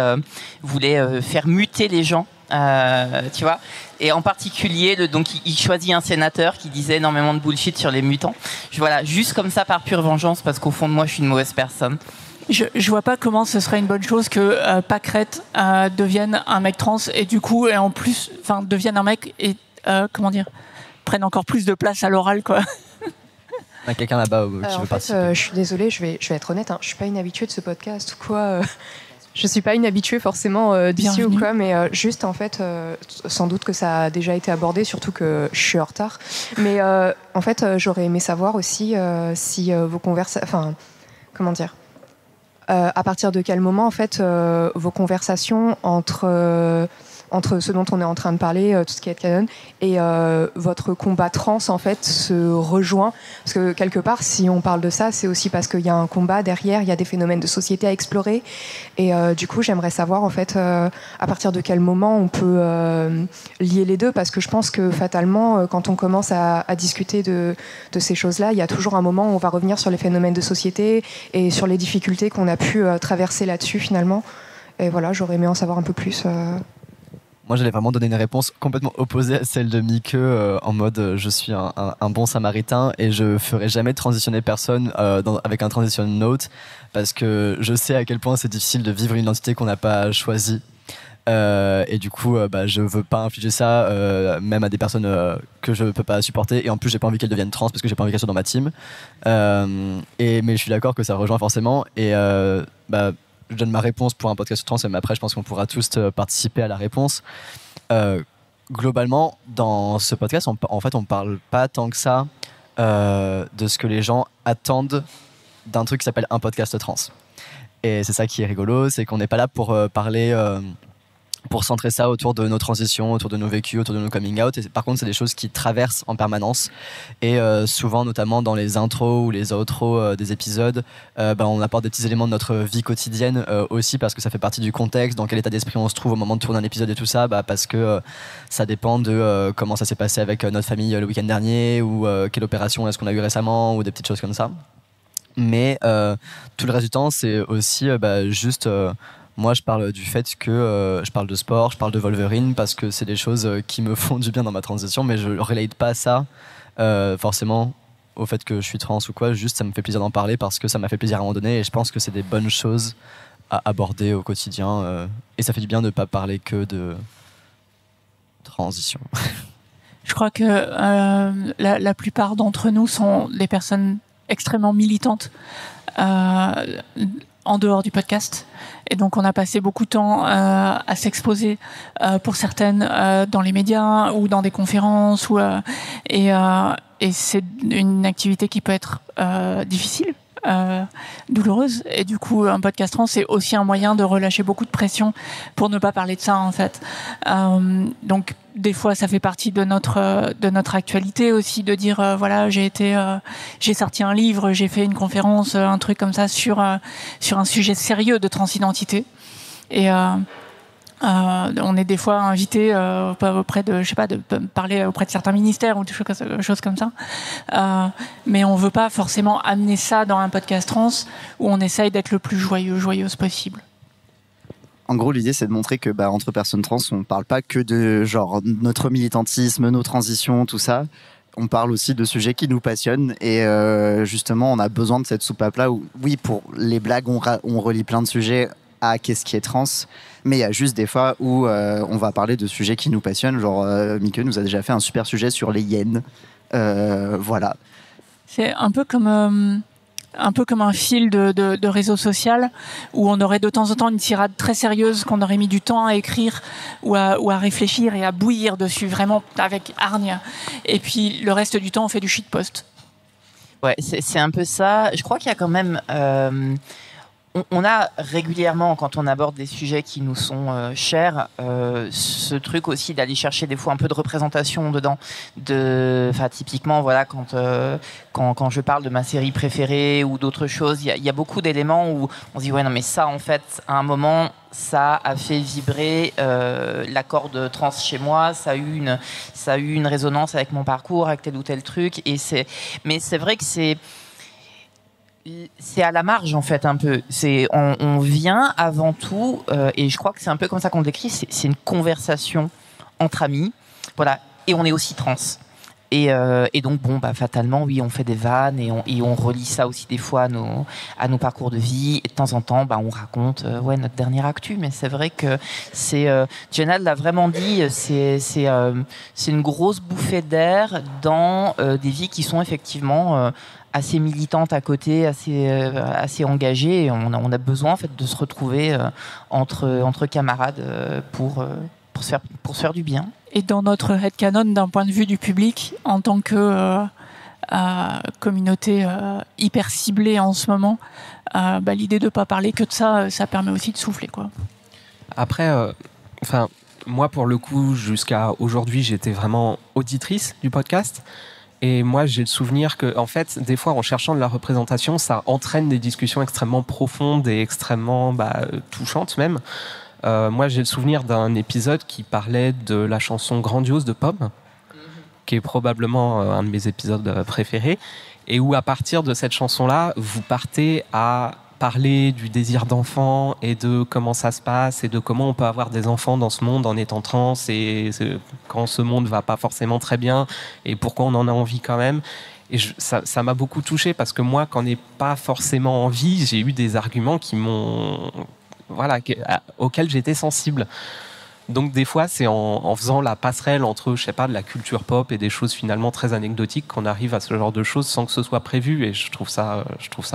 faire muter les gens. Tu vois, et en particulier donc il choisit un sénateur qui disait énormément de bullshit sur les mutants. Voilà, juste comme ça par pure vengeance parce qu'au fond de moi je suis une mauvaise personne. Je vois pas comment ce serait une bonne chose que Pâquerette devienne un mec trans et du coup et en plus devienne un mec et prenne encore plus de place à l'oral, quoi. Il y a quelqu'un là-bas qui veut participer. Je suis désolée, je vais être honnête, hein, je suis pas une habituée de ce podcast ou quoi. Je suis pas une habituée forcément d'ici ou quoi, mais juste en fait, sans doute que ça a déjà été abordé, surtout que je suis en retard. Mais en fait, j'aurais aimé savoir aussi si vos conversations, comment dire, à partir de quel moment, en fait, vos conversations entre ce dont on est en train de parler, tout ce qui est canon, et votre combat trans, en fait, se rejoint. Parce que quelque part, si on parle de ça, c'est aussi parce qu'il y a un combat derrière, il y a des phénomènes de société à explorer. Et du coup, j'aimerais savoir, en fait, à partir de quel moment on peut lier les deux, parce que je pense que fatalement, quand on commence à discuter de ces choses-là, il y a toujours un moment où on va revenir sur les phénomènes de société et sur les difficultés qu'on a pu traverser là-dessus, finalement. Et voilà, j'aurais aimé en savoir un peu plus. Moi, j'allais vraiment donner une réponse complètement opposée à celle de Mike, en mode je suis un bon samaritain et je ferai jamais transitionner personne avec un transition note, parce que je sais à quel point c'est difficile de vivre une identité qu'on n'a pas choisie. Et du coup, je veux pas infliger ça même à des personnes que je peux pas supporter, et en plus j'ai pas envie qu'elles deviennent trans parce que j'ai pas envie qu'elles soient dans ma team. Mais je suis d'accord que ça rejoint forcément, et je donne ma réponse pour un podcast trans, mais après je pense qu'on pourra tous participer à la réponse. Globalement, dans ce podcast, en fait, on parle pas tant que ça de ce que les gens attendent d'un truc qui s'appelle un podcast trans. Et c'est ça qui est rigolo, c'est qu'on n'est pas là pour parler, pour centrer ça autour de nos transitions, autour de nos vécus, autour de nos coming out. Et par contre, c'est des choses qui traversent en permanence. Et souvent, notamment dans les intros ou les outros des épisodes, on apporte des petits éléments de notre vie quotidienne aussi, parce que ça fait partie du contexte, dans quel état d'esprit on se trouve au moment de tourner un épisode et tout ça, parce que ça dépend de comment ça s'est passé avec notre famille le week-end dernier, ou quelle opération est-ce qu'on a eu récemment, ou des petites choses comme ça. Mais tout le reste du temps, c'est aussi juste... moi, je parle du fait que je parle de sport, je parle de Wolverine, parce que c'est des choses qui me font du bien dans ma transition, mais je ne relate pas ça forcément au fait que je suis trans ou quoi. Juste, ça me fait plaisir d'en parler parce que ça m'a fait plaisir à un moment donné, et je pense que c'est des bonnes choses à aborder au quotidien. Et ça fait du bien de ne pas parler que de transition. Je crois que la plupart d'entre nous sont des personnes extrêmement militantes en dehors du podcast, et donc on a passé beaucoup de temps à s'exposer pour certaines dans les médias ou dans des conférences, et c'est une activité qui peut être difficile, douloureuse, et du coup un podcast trans, c'est aussi un moyen de relâcher beaucoup de pression pour ne pas parler de ça, en fait. Donc des fois ça fait partie de notre actualité aussi, de dire voilà, j'ai sorti un livre, j'ai fait une conférence, un truc comme ça sur un sujet sérieux de transidentité, et on est des fois invité auprès de, je sais pas, de parler auprès de certains ministères ou des choses comme ça, mais on veut pas forcément amener ça dans un podcast trans où on essaye d'être le plus joyeuse possible. En gros, l'idée, c'est de montrer que entre personnes trans, on parle pas que de genre notre militantisme, nos transitions, tout ça. On parle aussi de sujets qui nous passionnent, et justement, on a besoin de cette soupape-là où, oui, pour les blagues, on relie plein de sujets à qu'est-ce qui est trans, mais il y a juste des fois où on va parler de sujets qui nous passionnent. Genre, Mike nous a déjà fait un super sujet sur les hyènes. Voilà. C'est un peu comme un fil de réseau social où on aurait de temps en temps une tirade très sérieuse qu'on aurait mis du temps à écrire ou à réfléchir et à bouillir dessus, vraiment avec hargne. Et puis le reste du temps, on fait du shitpost. Ouais, c'est un peu ça. Je crois qu'il y a quand même... on a régulièrement, quand on aborde des sujets qui nous sont chers, ce truc aussi d'aller chercher des fois un peu de représentation dedans. Typiquement, voilà, quand je parle de ma série préférée ou d'autres choses, il y a beaucoup d'éléments où on se dit ouais, non mais ça, en fait, à un moment, ça a fait vibrer la corde trans chez moi, ça a eu une résonance avec mon parcours, avec tel ou tel truc. Mais c'est vrai que c'est à la marge, en fait, un peu. On vient avant tout, et je crois que c'est un peu comme ça qu'on le décrit, c'est une conversation entre amis, voilà, et on est aussi trans. Et donc, fatalement, oui, on fait des vannes, et on relie ça aussi des fois à nos parcours de vie, et de temps en temps, on raconte notre dernière actu, mais c'est vrai que Jenna l'a vraiment dit, c'est une grosse bouffée d'air dans des vies qui sont effectivement... assez militante à côté, assez engagée, et on a besoin, en fait, de se retrouver entre camarades pour se faire du bien. Et dans notre headcanon, d'un point de vue du public, en tant que communauté hyper ciblée en ce moment, l'idée de pas parler que de ça, ça permet aussi de souffler, quoi. Après, moi pour le coup, jusqu'à aujourd'hui, j'étais vraiment auditrice du podcast. Et moi, j'ai le souvenir que, en fait, des fois, en cherchant de la représentation, ça entraîne des discussions extrêmement profondes et extrêmement touchantes même. Moi, j'ai le souvenir d'un épisode qui parlait de la chanson Grandiose de Pomme, qui est probablement un de mes épisodes préférés, et où, à partir de cette chanson-là, vous partez à parler du désir d'enfant et de comment ça se passe et de comment on peut avoir des enfants dans ce monde en étant trans et quand ce monde va pas forcément très bien et pourquoi on en a envie quand même. Et ça m'a beaucoup touché parce que moi, quand on n'est pas forcément envie, j'ai eu des arguments qui m'ont, auxquels j'étais sensible. Donc des fois, c'est en faisant la passerelle entre, je sais pas, de la culture pop et des choses finalement très anecdotiques qu'on arrive à ce genre de choses sans que ce soit prévu. Et je trouve ça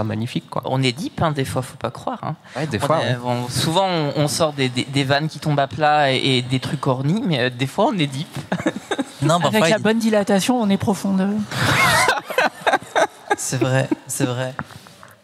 magnifique, quoi. On est deep, des fois, faut pas croire. Ouais, des fois. Souvent, on sort des vannes qui tombent à plat et des trucs ornis, mais des fois, on est deep. Non, avec la bonne dilatation, on est profonde. C'est vrai, c'est vrai.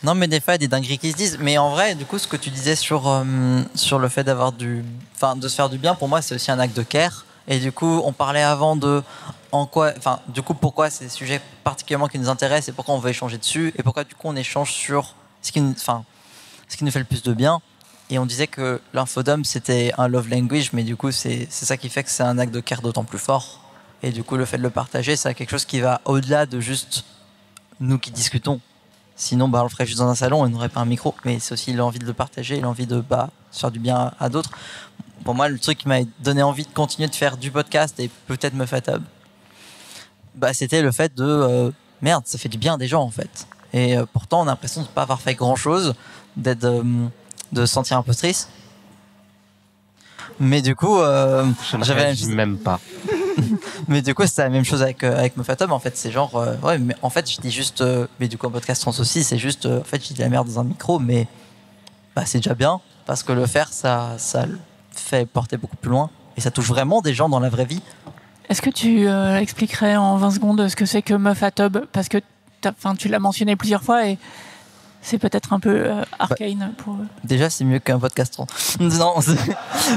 Non, mais des fois, il y a des dingueries qui se disent. Mais en vrai, du coup, ce que tu disais sur le fait de se faire du bien, pour moi, c'est aussi un acte de care. Et du coup, on parlait avant de pourquoi c'est des sujets particulièrement qui nous intéressent et pourquoi on veut échanger dessus et pourquoi, du coup, on échange sur ce qui nous fait le plus de bien. Et on disait que l'infodome, c'était un love language, mais du coup, c'est ça qui fait que c'est un acte de care d'autant plus fort. Et du coup, le fait de le partager, c'est quelque chose qui va au-delà de juste nous qui discutons. Sinon, on le ferait juste dans un salon et on n'aurait pas un micro. Mais c'est aussi l'envie de le partager, l'envie de se faire du bien à d'autres. Pour moi, le truc qui m'a donné envie de continuer de faire du podcast et peut-être me faire c'était le fait de merde, ça fait du bien à des gens en fait. Et pourtant, on a l'impression de ne pas avoir fait grand-chose, de se sentir un peu triste. Mais du coup, j'avais même pas. Mais du coup, c'est la même chose avec Moffatom. En fait, c'est genre, mais en fait, je dis juste, mais du coup, en podcast trans aussi, c'est juste, en fait, je dis de la merde dans un micro, mais c'est déjà bien parce que le faire, ça le fait porter beaucoup plus loin et ça touche vraiment des gens dans la vraie vie. Est-ce que tu expliquerais en 20 secondes ce que c'est que Moffatom, parce que tu l'as mentionné plusieurs fois et c'est peut-être un peu arcane pour eux. Déjà, c'est mieux qu'un podcast trans. Non,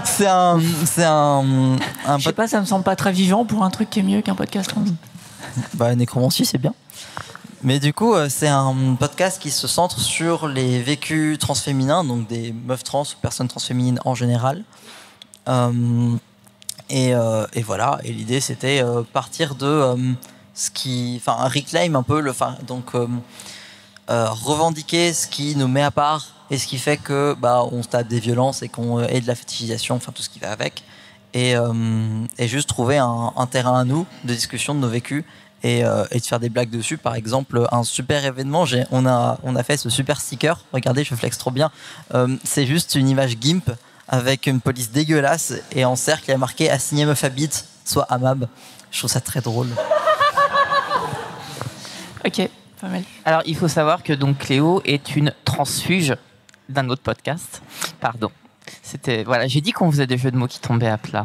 c'est un je sais pas, ça me semble pas très vivant pour un truc qui est mieux qu'un podcast trans. Nécromancie, c'est bien. Mais du coup, c'est un podcast qui se centre sur les vécus transféminins, donc des meufs trans ou personnes transféminines en général. Et voilà. Et l'idée, c'était partir de reclaim un peu revendiquer ce qui nous met à part et ce qui fait que on se tape des violences et de la fétichisation, tout ce qui va avec, et juste trouver un terrain à nous de discussion de nos vécus et de faire des blagues dessus. Par exemple, un super événement, on a fait ce super sticker, regardez, je flex trop bien, c'est juste une image GIMP avec une police dégueulasse et en cercle il y a marqué assigné meuf habite soit Amab. Je trouve ça très drôle. Ok. Pas mal. Alors, il faut savoir que donc Cléo est une transfuge d'un autre podcast. Pardon. J'ai dit qu'on faisait des jeux de mots qui tombaient à plat.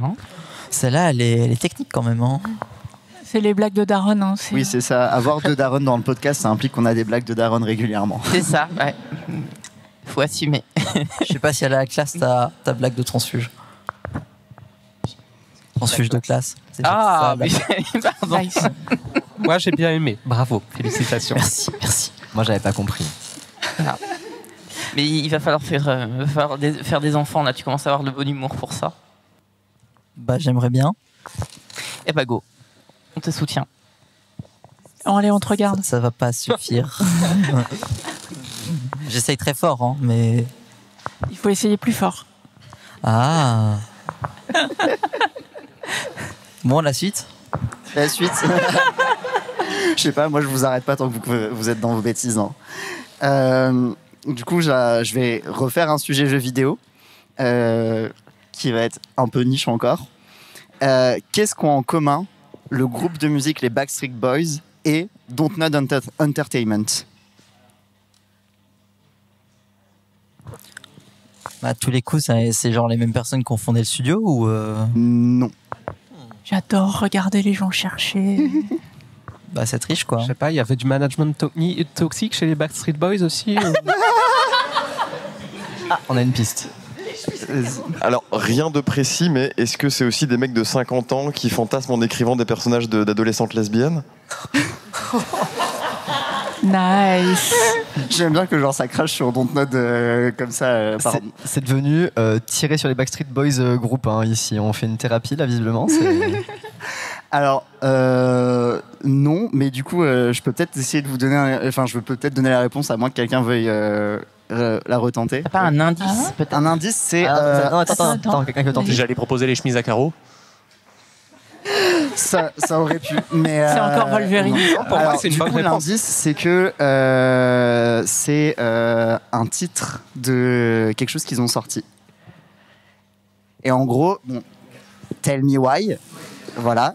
Celle-là, elle est technique quand même. C'est les blagues de Daron. Oui, c'est ça. Avoir deux Daron dans le podcast, ça implique qu'on a des blagues de Daron régulièrement. C'est ça, ouais. Faut assumer. Je sais pas si elle a la classe ta blague de transfuge. Transfuge de classe. Pardon. Moi, j'ai bien aimé. Bravo. Félicitations. Merci. Moi, j'avais pas compris. Voilà. Mais il va falloir faire des enfants. Là, tu commences à avoir le bon humour pour ça. J'aimerais bien. Eh go. On te soutient. Allez, on te regarde. Ça va pas suffire. J'essaye très fort, mais... Il faut essayer plus fort. Ah. Bon, la suite. Je sais pas, moi je vous arrête pas tant que vous êtes dans vos bêtises. Du coup, je vais refaire un sujet jeu vidéo qui va être un peu niche encore. Qu'est-ce qu'ont en commun le groupe de musique les Backstreet Boys et Dontnod Entertainment? À tous les coups, c'est genre les mêmes personnes qui ont fondé le studio ou Non. J'adore regarder les gens chercher. Bah, c'est triche, quoi. Je sais pas, il y avait du management toxique chez les Backstreet Boys aussi. Ah, on a une piste. Alors, rien de précis, mais est-ce que c'est aussi des mecs de 50 ans qui fantasment en écrivant des personnages d'adolescentes lesbiennes? Nice. J'aime bien que genre ça crache sur Dontnod comme ça. C'est devenu tiré sur les Backstreet Boys groupe ici. On fait une thérapie là visiblement. Alors non, mais du coup je peux peut-être essayer de vous donner, je peux peut-être donner la réponse à moins que quelqu'un veuille la retenter. T'as pas un indice peut-être? Un indice c'est. Non, attends, quelqu'un qui veut tenter. J'allais proposer les chemises à carreaux. Ça aurait pu, mais c'est encore Wolverine. Pour moi, c'est une bonne réponse. L'indice, c'est que c'est un titre de quelque chose qu'ils ont sorti. Et en gros, bon, Tell Me Why, voilà.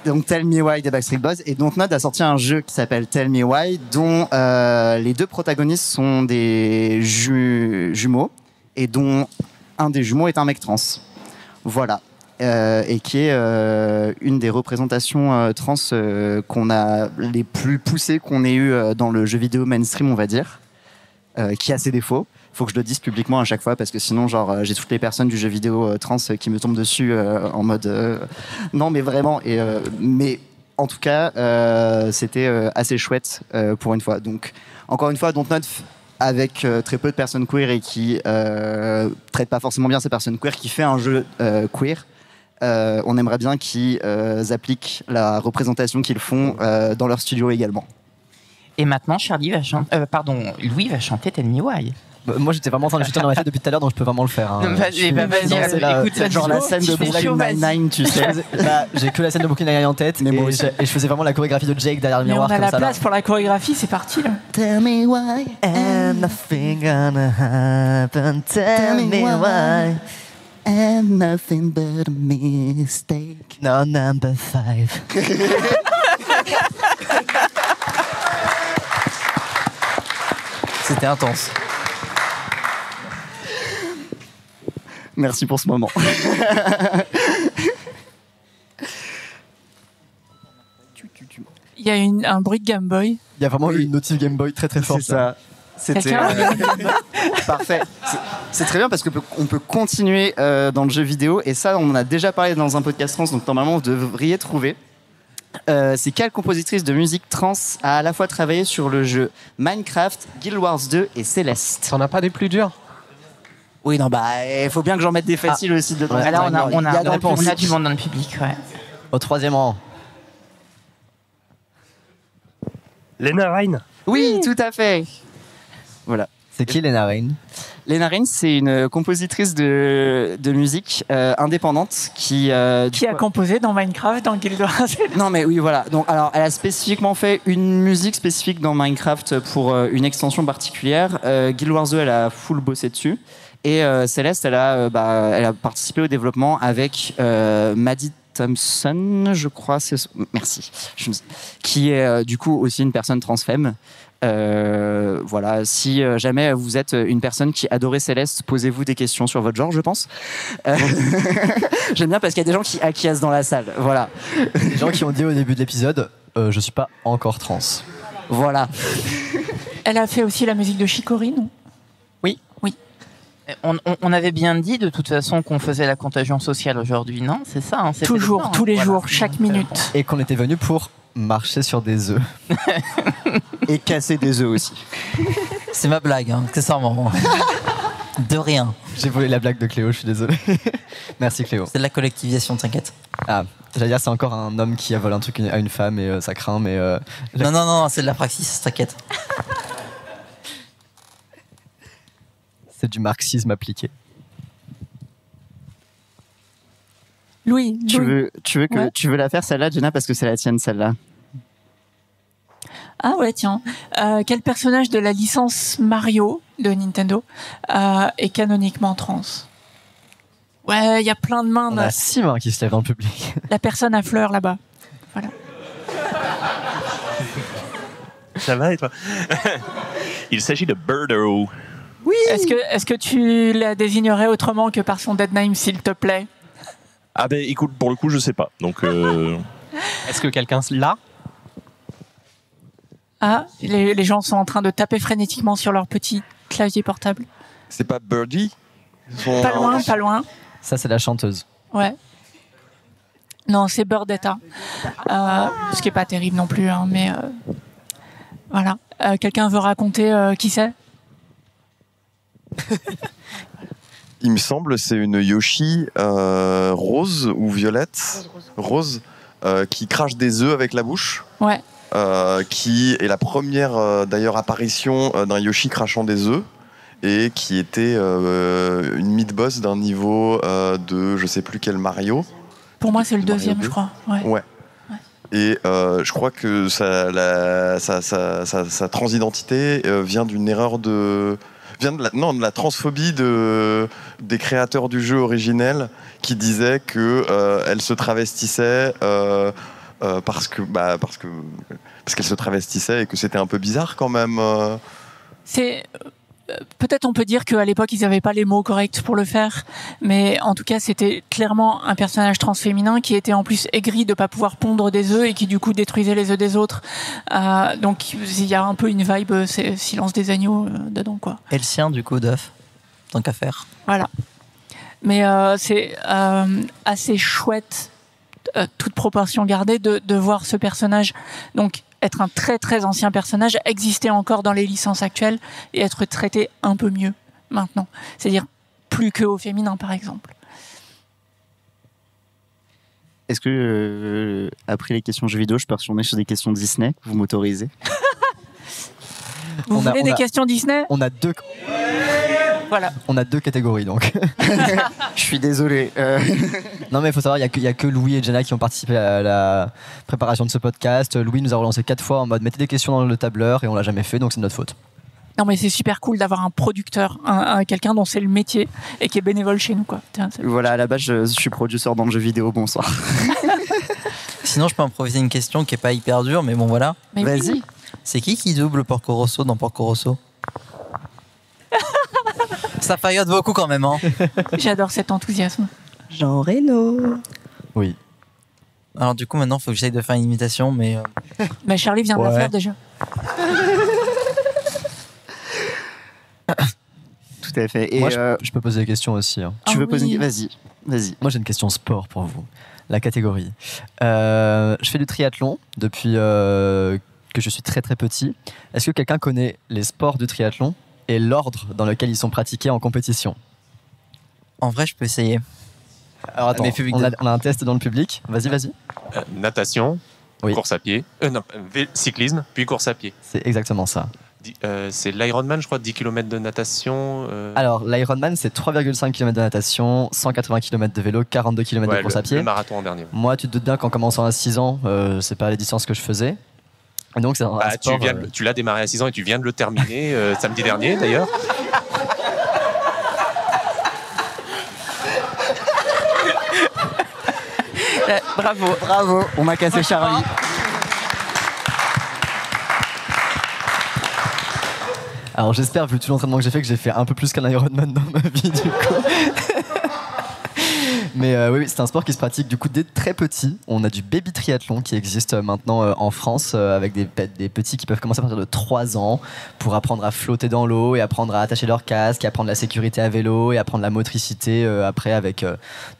Donc Tell Me Why des Backstreet Boys. Et Dontnod a sorti un jeu qui s'appelle Tell Me Why, dont les deux protagonistes sont des jumeaux, et dont un des jumeaux est un mec trans. Voilà. Et qui est une des représentations trans qu'on a les plus poussées qu'on ait eu dans le jeu vidéo mainstream, on va dire, qui a ses défauts. Faut que je le dise publiquement à chaque fois parce que sinon, genre, j'ai toutes les personnes du jeu vidéo trans qui me tombent dessus en mode non, mais vraiment. Mais en tout cas, c'était assez chouette pour une fois. Donc, encore une fois, Dontnod avec très peu de personnes queer et qui traite pas forcément bien ces personnes queer, qui fait un jeu queer. On aimerait bien qu'ils appliquent la représentation qu'ils font dans leur studio également. Et maintenant, Louis va chanter Tell Me Why. Moi, j'étais vraiment en train de chuter dans ma tête depuis tout à l'heure, donc je peux vraiment le faire. Vas-y, écoute, genre la scène de Brooklyn Nine-Nine, tu sais. J'ai que la scène de Brooklyn Nine en tête, et je faisais vraiment la chorégraphie de Jake derrière le miroir. Mais on a comme la ça, place pour la chorégraphie, c'est parti là. Tell me why, and nothing gonna happen. Tell me why. And nothing but a mistake. No, number 5. C'était intense. Merci pour ce moment. Il y a un bruit de Game Boy. Il y a vraiment une notif Game Boy très très forte. C'est ça. C'était parfait. C'est très bien parce qu'on peut continuer dans le jeu vidéo et ça, on en a déjà parlé dans un podcast trans, donc normalement vous devriez trouver. C'est quelle compositrice de musique trans a à la fois travaillé sur le jeu Minecraft, Guild Wars 2 et Céleste? T'en as pas des plus durs? Oui, non, il faut bien que j'en mette des faciles aussi dedans. Ouais, là, on a du monde dans le public, ouais. Au 3e rang. Lena Raine. Oui, tout à fait. Voilà. C'est qui Lena Raine? Lena Raine, c'est une compositrice de musique indépendante qui a composé dans Minecraft, dans Guild Wars. Non, mais oui, voilà. Donc, alors, elle a spécifiquement fait une musique spécifique dans Minecraft pour une extension particulière. Guild Wars 2, elle a full bossé dessus. Et Céleste, elle a participé au développement avec Maddie Thompson, je crois. Merci. Qui est du coup aussi une personne transfemme. Voilà, si jamais vous êtes une personne qui adorait Céleste, posez-vous des questions sur votre genre, je pense. J'aime bien parce qu'il y a des gens qui acquiescent dans la salle. Voilà. Des gens qui ont dit au début de l'épisode, je suis pas encore trans. Voilà. Elle a fait aussi la musique de Chicory, non? Oui. On avait bien dit de toute façon qu'on faisait la contagion sociale aujourd'hui, non? C'est ça, hein, toujours, tous les jours, chaque minute. Et qu'on était venu pour marcher sur des œufs. Et casser des œufs aussi. C'est ma blague, hein, accessoirement. De rien. J'ai volé la blague de Cléo, je suis désolé. Merci Cléo. C'est de la collectivisation, t'inquiète. Ah, j'allais dire c'est encore un homme qui a volé un truc à une femme et ça craint, mais... Non, c'est de la praxis, t'inquiète. C'est du marxisme appliqué. Louis. Tu veux la faire celle-là, Jenna, parce que c'est la tienne celle-là. Ah ouais, tiens. Quel personnage de la licence Mario de Nintendo est canoniquement trans? Ouais, il y a plein de mains. On a 6 mains qui se lèvent dans le public. La personne à fleurs là-bas. Voilà. Ça va et toi? Il s'agit de Birdo. Oui. Est-ce que tu la désignerais autrement que par son dead name, s'il te plaît? Ah ben écoute, pour le coup, je sais pas. Donc. Est-ce que quelqu'un l'a? Ah, les gens sont en train de taper frénétiquement sur leur petit clavier portable. C'est pas Birdie? Pas loin, pas loin. Ça, c'est la chanteuse. Ouais. Non, c'est Birdetta. Ce qui est pas terrible non plus, hein, mais voilà. Quelqu'un veut raconter qui c'est? Il me semble c'est une Yoshi rose ou violette. Rose. Qui crache des œufs avec la bouche. Ouais. Qui est la première d'ailleurs apparition d'un Yoshi crachant des œufs et qui était une mid-boss d'un niveau de je sais plus quel Mario. Pour moi, c'est le deuxième, je crois. Ouais. Et je crois que sa transidentité vient d'une erreur de la transphobie des créateurs du jeu originel qui disaient que elle se travestissait parce qu'elle se travestissait et que c'était un peu bizarre quand même. C'est peut-être on peut dire qu'à l'époque ils n'avaient pas les mots corrects pour le faire, mais en tout cas c'était clairement un personnage transféminin qui était en plus aigri de pas pouvoir pondre des œufs et qui du coup détruisait les œufs des autres. Donc il y a un peu une vibe c'est Silence des agneaux dedans quoi. Et le sien du coup d'œuf, tant qu'à faire. Voilà. Mais c'est assez chouette, toute proportion gardée, de voir ce personnage donc être un très très ancien personnage, exister encore dans les licences actuelles et être traité un peu mieux maintenant. C'est-à-dire plus que au féminin, par exemple. Est-ce que, après les questions jeux vidéo, je peux retourner sur des questions Disney? Vous m'autorisez? Vous voulez des questions Disney? On a deux... Voilà. On a deux catégories donc. Je suis désolé. Non mais il faut savoir, il n'y a que Louis et Jenna qui ont participé à la préparation de ce podcast. Louis nous a relancé 4 fois en mode mettez des questions dans le tableur et on l'a jamais fait donc c'est de notre faute. Non mais c'est super cool d'avoir un producteur, quelqu'un dont c'est le métier et qui est bénévole chez nous quoi. Voilà, à la base je suis producteur dans le jeu vidéo, bonsoir. Sinon je peux improviser une question qui est pas hyper dure mais bon voilà. Mais vas-y. Oui. C'est qui double Porco Rosso dans Porco Rosso? Ça faillote beaucoup quand même hein. J'adore cet enthousiasme. Jean Reno. Oui. Alors du coup maintenant il faut que j'essaye de faire une imitation mais... Mais Charlie vient de la faire déjà. Tout à fait. Et moi je peux poser des questions aussi. Hein. Tu veux poser une... Vas-y. Moi j'ai une question sport pour vous. La catégorie. Je fais du triathlon depuis que je suis très très petit. Est-ce que quelqu'un connaît les sports du triathlon et l'ordre dans lequel ils sont pratiqués en compétition? En vrai, je peux essayer. Alors attends, on a un test dans le public. Vas-y. Natation, oui. Course à pied, cyclisme, puis course à pied. C'est exactement ça. C'est l'Ironman, je crois, 10 km de natation. Alors, l'Ironman, c'est 3,5 km de natation, 180 km de vélo, 42 km de course à pied. Le marathon en dernier. Moi, tu te doutes bien qu'en commençant à 6 ans, c'est pas les distances que je faisais. Et donc, c'est un sport, tu l'as démarré à 6 ans et tu viens de le terminer samedi dernier, d'ailleurs. Bravo, on m'a cassé Charlie. Alors j'espère, vu tout l'entraînement que j'ai fait, que j'ai fait un peu plus qu'un Ironman dans ma vie du coup. Mais oui, c'est un sport qui se pratique du coup dès très petit. On a du baby triathlon qui existe maintenant en France avec des petits qui peuvent commencer à partir de 3 ans pour apprendre à flotter dans l'eau et apprendre à attacher leur casque, et apprendre la sécurité à vélo et apprendre la motricité après avec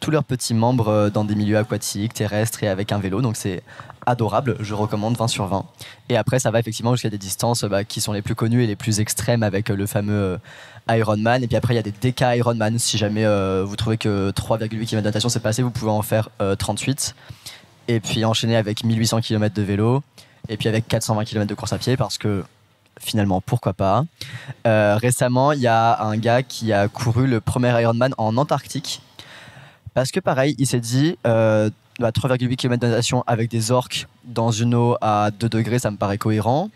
tous leurs petits membres dans des milieux aquatiques, terrestres et avec un vélo. Donc c'est adorable, je recommande 20 sur 20. Et après ça va effectivement jusqu'à des distances qui sont les plus connues et les plus extrêmes avec le fameux Ironman. Et puis après il y a des DK Ironman. Si jamais vous trouvez que 3,8 km de natation c'est pas assez, vous pouvez en faire 38 et puis enchaîner avec 1800 km de vélo et puis avec 420 km de course à pied parce que finalement pourquoi pas. Récemment il y a un gars qui a couru le premier Ironman en Antarctique parce que pareil il s'est dit 3,8 km de natation avec des orques dans une eau à 2 degrés, ça me paraît cohérent.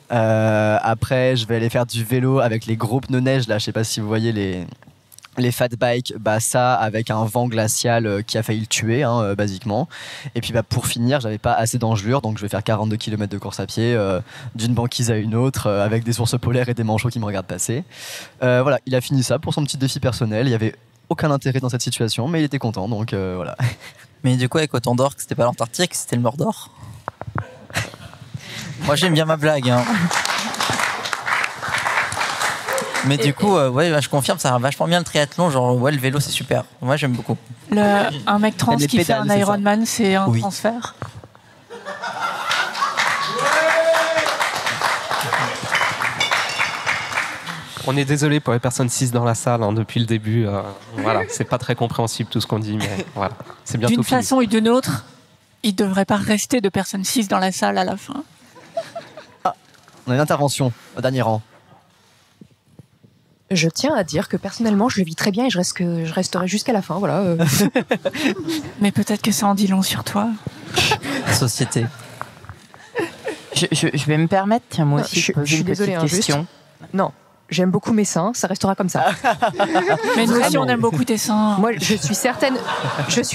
Après, je vais aller faire du vélo avec les gros pneus neige, là, je sais pas si vous voyez les fat bikes, ça avec un vent glacial qui a failli le tuer, basiquement. Et puis pour finir, j'avais pas assez d'engelure, donc je vais faire 42 km de course à pied d'une banquise à une autre avec des ours polaires et des manchots qui me regardent passer. Voilà, il a fini ça pour son petit défi personnel. Il y avait aucun intérêt dans cette situation, mais il était content, donc voilà. Mais du coup, avec autant d'orques, c'était pas l'Antarctique, c'était le Mordor. Moi, j'aime bien ma blague. Hein. Mais du coup, je confirme, ça va vachement bien le triathlon. Genre, le vélo, c'est super. Moi, j'aime beaucoup. Un mec trans qui fait un Ironman, c'est un transfert. On est désolé pour les personnes cis dans la salle depuis le début. Voilà, c'est pas très compréhensible tout ce qu'on dit, mais voilà, c'est bientôt D'une fini. façon ou d'une autre, il ne devrait pas rester de personnes cis dans la salle à la fin. On a une intervention au dernier rang. Je tiens à dire que personnellement, je le vis très bien et je resterai jusqu'à la fin. Voilà. Mais peut-être que ça en dit long sur toi. Société. Je vais me permettre, tiens, moi aussi, de poser une désolée, petite question. Non. J'aime beaucoup mes seins, ça restera comme ça. Mais nous aussi, on aime beaucoup tes seins. Moi, je suis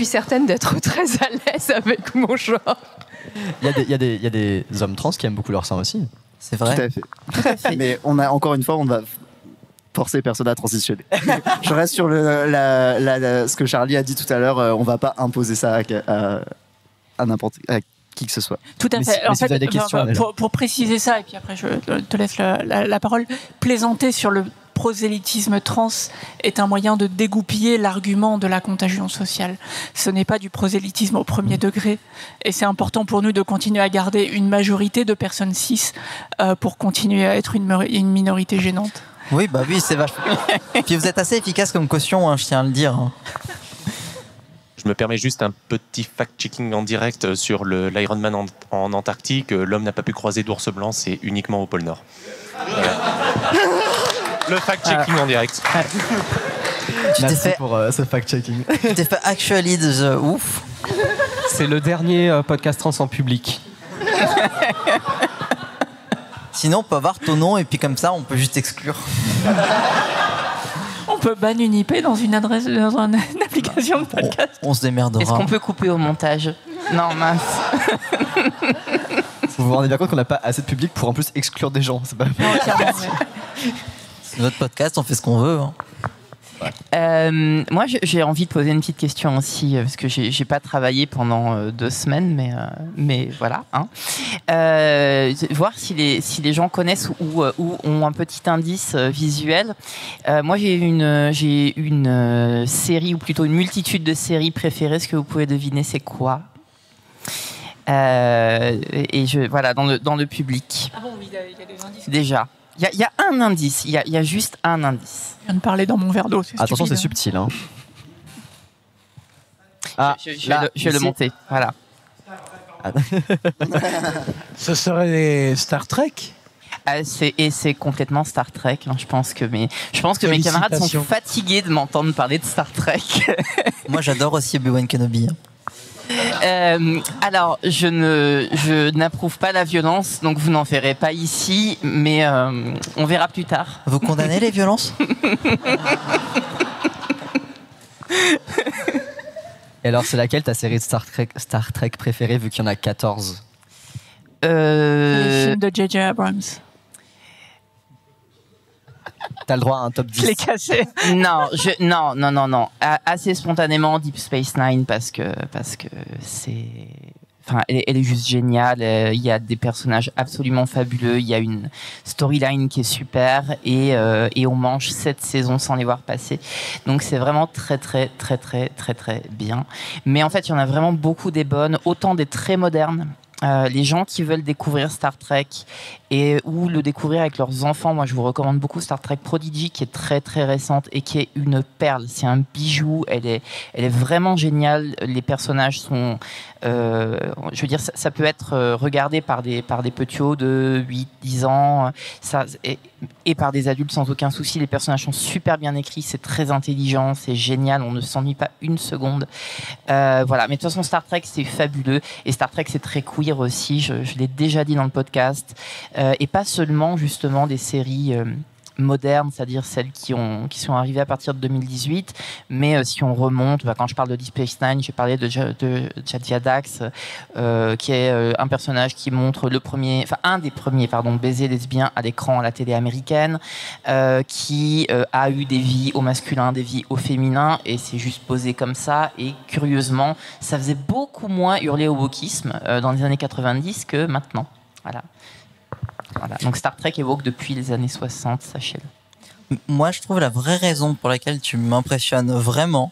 certaine d'être très à l'aise avec mon genre. Il y a des hommes trans qui aiment beaucoup leurs seins aussi. C'est vrai. Tout à fait. Mais encore une fois, on va forcer personne à transitionner. Je reste sur ce que Charlie a dit tout à l'heure. On va pas imposer ça à n'importe qui que ce soit. Tout à fait. En fait, pour préciser ça, et puis après je te laisse la parole, plaisanter sur le prosélytisme trans est un moyen de dégoupiller l'argument de la contagion sociale. Ce n'est pas du prosélytisme au premier degré, et c'est important pour nous de continuer à garder une majorité de personnes cis pour continuer à être une minorité gênante. Oui, c'est vachement. Puis vous êtes assez efficace comme caution, je tiens à le dire. Je me permets juste un petit fact-checking en direct sur l'Ironman en Antarctique. L'homme n'a pas pu croiser d'ours blanc, c'est uniquement au pôle Nord. Le fact-checking en direct. Merci pour ce fact-checking. Tu t'es fait actually the ouf. C'est le dernier podcast trans en public. Sinon, on peut avoir ton nom et puis comme ça, on peut juste exclure. On peut ban une IP dans une application de podcast. On se démerdera. Est-ce qu'on peut couper au montage? Non, mince. Vous vous rendez bien compte qu'on n'a pas assez de public pour en plus exclure des gens. C'est pas C'est notre podcast, on fait ce qu'on veut. Moi, j'ai envie de poser une petite question aussi, parce que j'ai pas travaillé pendant 2 semaines, mais voilà. Voir si les gens connaissent ou ont un petit indice visuel. Moi, j'ai une série, ou plutôt une multitude de séries préférées. Est-ce que vous pouvez deviner c'est quoi? Et voilà, dans le public. Ah bon, il y a des indices. Déjà. Il y a un indice, il y a juste un indice. Je viens de parler dans mon verre d'eau, c'est Attention, stupide. c'est subtil. Hein. Je vais le monter, voilà. Ce serait les Star Trek? C'est complètement Star Trek. Hein. Je pense que mes camarades sont fatigués de m'entendre parler de Star Trek. Moi, j'adore aussi Obi-Wan Kenobi. Alors, je n'approuve pas la violence, donc vous n'en verrez pas ici, mais on verra plus tard. Vous condamnez les violences? Et alors, c'est laquelle ta série de Star Trek préférée, vu qu'il y en a 14? Les films de J.J. Abrams. T'as le droit à un top 10. Je l'ai cassé. Non. Assez spontanément, Deep Space Nine, parce que c'est... Enfin, elle est juste géniale. Il y a des personnages absolument fabuleux. Il y a une storyline qui est super et on mange 7 saisons sans les voir passer. Donc c'est vraiment très bien. Mais en fait, il y en a vraiment beaucoup des bonnes, autant des très modernes. Les gens qui veulent découvrir Star Trek ou le découvrir avec leurs enfants, moi je vous recommande beaucoup Star Trek Prodigy, qui est très récente et qui est une perle. C'est un bijou, elle est vraiment géniale. Les personnages sont, je veux dire, ça peut être regardé par des petits hauts de 8-10 ans, et par des adultes sans aucun souci. Les personnages sont super bien écrits, c'est très intelligent, c'est génial, on ne s'ennuie pas une seconde. Voilà, mais de toute façon Star Trek c'est fabuleux, et Star Trek c'est très queer aussi, je l'ai déjà dit dans le podcast, et pas seulement justement des séries modernes, c'est-à-dire celles qui sont arrivées à partir de 2018, mais si on remonte, quand je parle de Deep Space Nine, j'ai parlé de Jadzia Dax, qui est un personnage qui montre un des premiers baisers lesbiens à l'écran à la télé américaine, qui a eu des vies au masculin, des vies au féminin, et c'est juste posé comme ça, et curieusement, ça faisait beaucoup moins hurler au wokisme dans les années 90 que maintenant. Voilà. Donc Star Trek est woke depuis les années 60, sachez-le. Moi, je trouve la vraie raison pour laquelle tu m'impressionnes vraiment,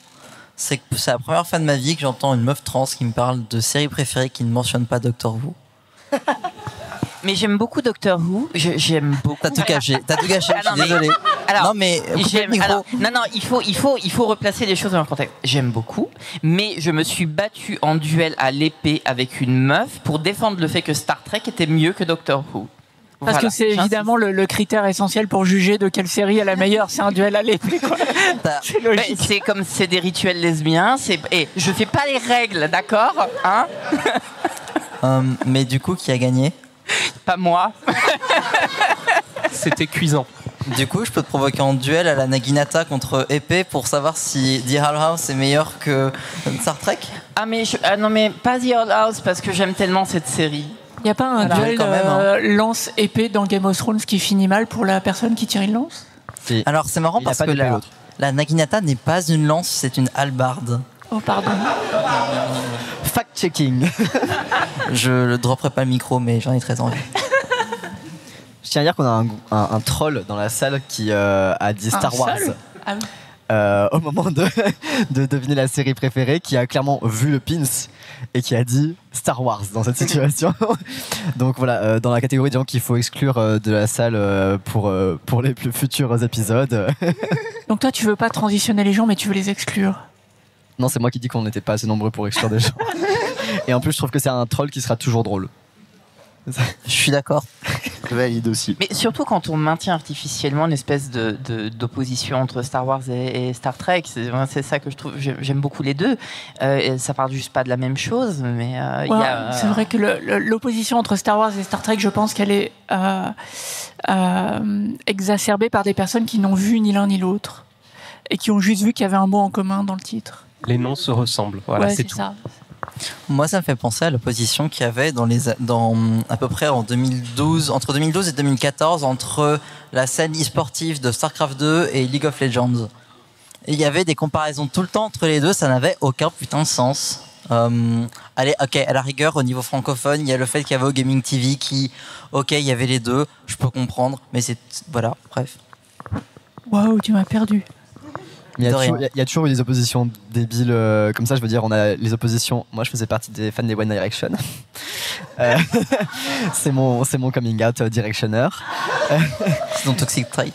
c'est que c'est la première fois de ma vie que j'entends une meuf trans qui me parle de série préférée qui ne mentionne pas Doctor Who. Mais j'aime beaucoup Doctor Who. J'aime beaucoup. T'as tout gâché. Je suis désolé. Alors, non, mais coupez le micro. Il faut replacer les choses dans leur contexte. J'aime beaucoup, mais je me suis battue en duel à l'épée avec une meuf pour défendre le fait que Star Trek était mieux que Doctor Who. Parce que c'est évidemment le critère essentiel pour juger de quelle série est la meilleure. C'est un duel à l'épée, quoi. C'est logique. C'est comme c'est des rituels lesbiens. Et je fais pas les règles, d'accord, hein? Mais du coup, qui a gagné? Pas moi. C'était cuisant. Du coup, je peux te provoquer en duel à la Naginata contre épée pour savoir si The Hull House est meilleur que Star Trek. Non, mais pas The Hull House parce que j'aime tellement cette série. Il n'y a pas un duel lance-épée dans Game of Thrones qui finit mal pour la personne qui tire une lance? Alors, c'est marrant parce que la Naginata n'est pas une lance, c'est une hallebarde. Oh, pardon. Fact-checking. Je ne dropperai pas le micro, mais j'en ai très envie. Je tiens à dire qu'on a un troll dans la salle qui a dit Star Wars. Ah oui. Au moment de deviner la série préférée, qui a clairement vu le pins et qui a dit Star Wars dans cette situation. Donc voilà, dans la catégorie des gens qu'il faut exclure de la salle pour les plus futurs épisodes. Donc toi, tu veux pas transitionner les gens, mais tu veux les exclure? Non, c'est moi qui dis qu'on n'était pas assez nombreux pour exclure des gens. Et en plus, je trouve que c'est un troll qui sera toujours drôle. Je suis d'accord. Valide aussi. Mais surtout quand on maintient artificiellement une espèce d'opposition entre Star Wars et Star Trek, c'est ça que je trouve. J'aime beaucoup les deux. Ça parle juste pas de la même chose, mais c'est vrai que l'opposition entre Star Wars et Star Trek, je pense qu'elle est exacerbée par des personnes qui n'ont vu ni l'un ni l'autre et qui ont juste vu qu'il y avait un mot en commun dans le titre. Les noms se ressemblent. Voilà, ouais, c'est tout. Ça. Moi, ça me fait penser à l'opposition qu'il y avait dans à peu près en 2012, entre 2012 et 2014, entre la scène e-sportive de StarCraft 2 et League of Legends. Et il y avait des comparaisons tout le temps entre les deux, ça n'avait aucun putain de sens. Allez, ok, à la rigueur, au niveau francophone, il y a le fait qu'il y avait au Gaming TV qui, ok, il y avait les deux, je peux comprendre, mais c'est, voilà, bref. Waouh, tu m'as perdu. Il y a toujours eu des oppositions débiles comme ça. Je veux dire, on a les oppositions. Moi, je faisais partie des fans des One Direction. C'est mon coming out directionneur. C'est ton toxic trait.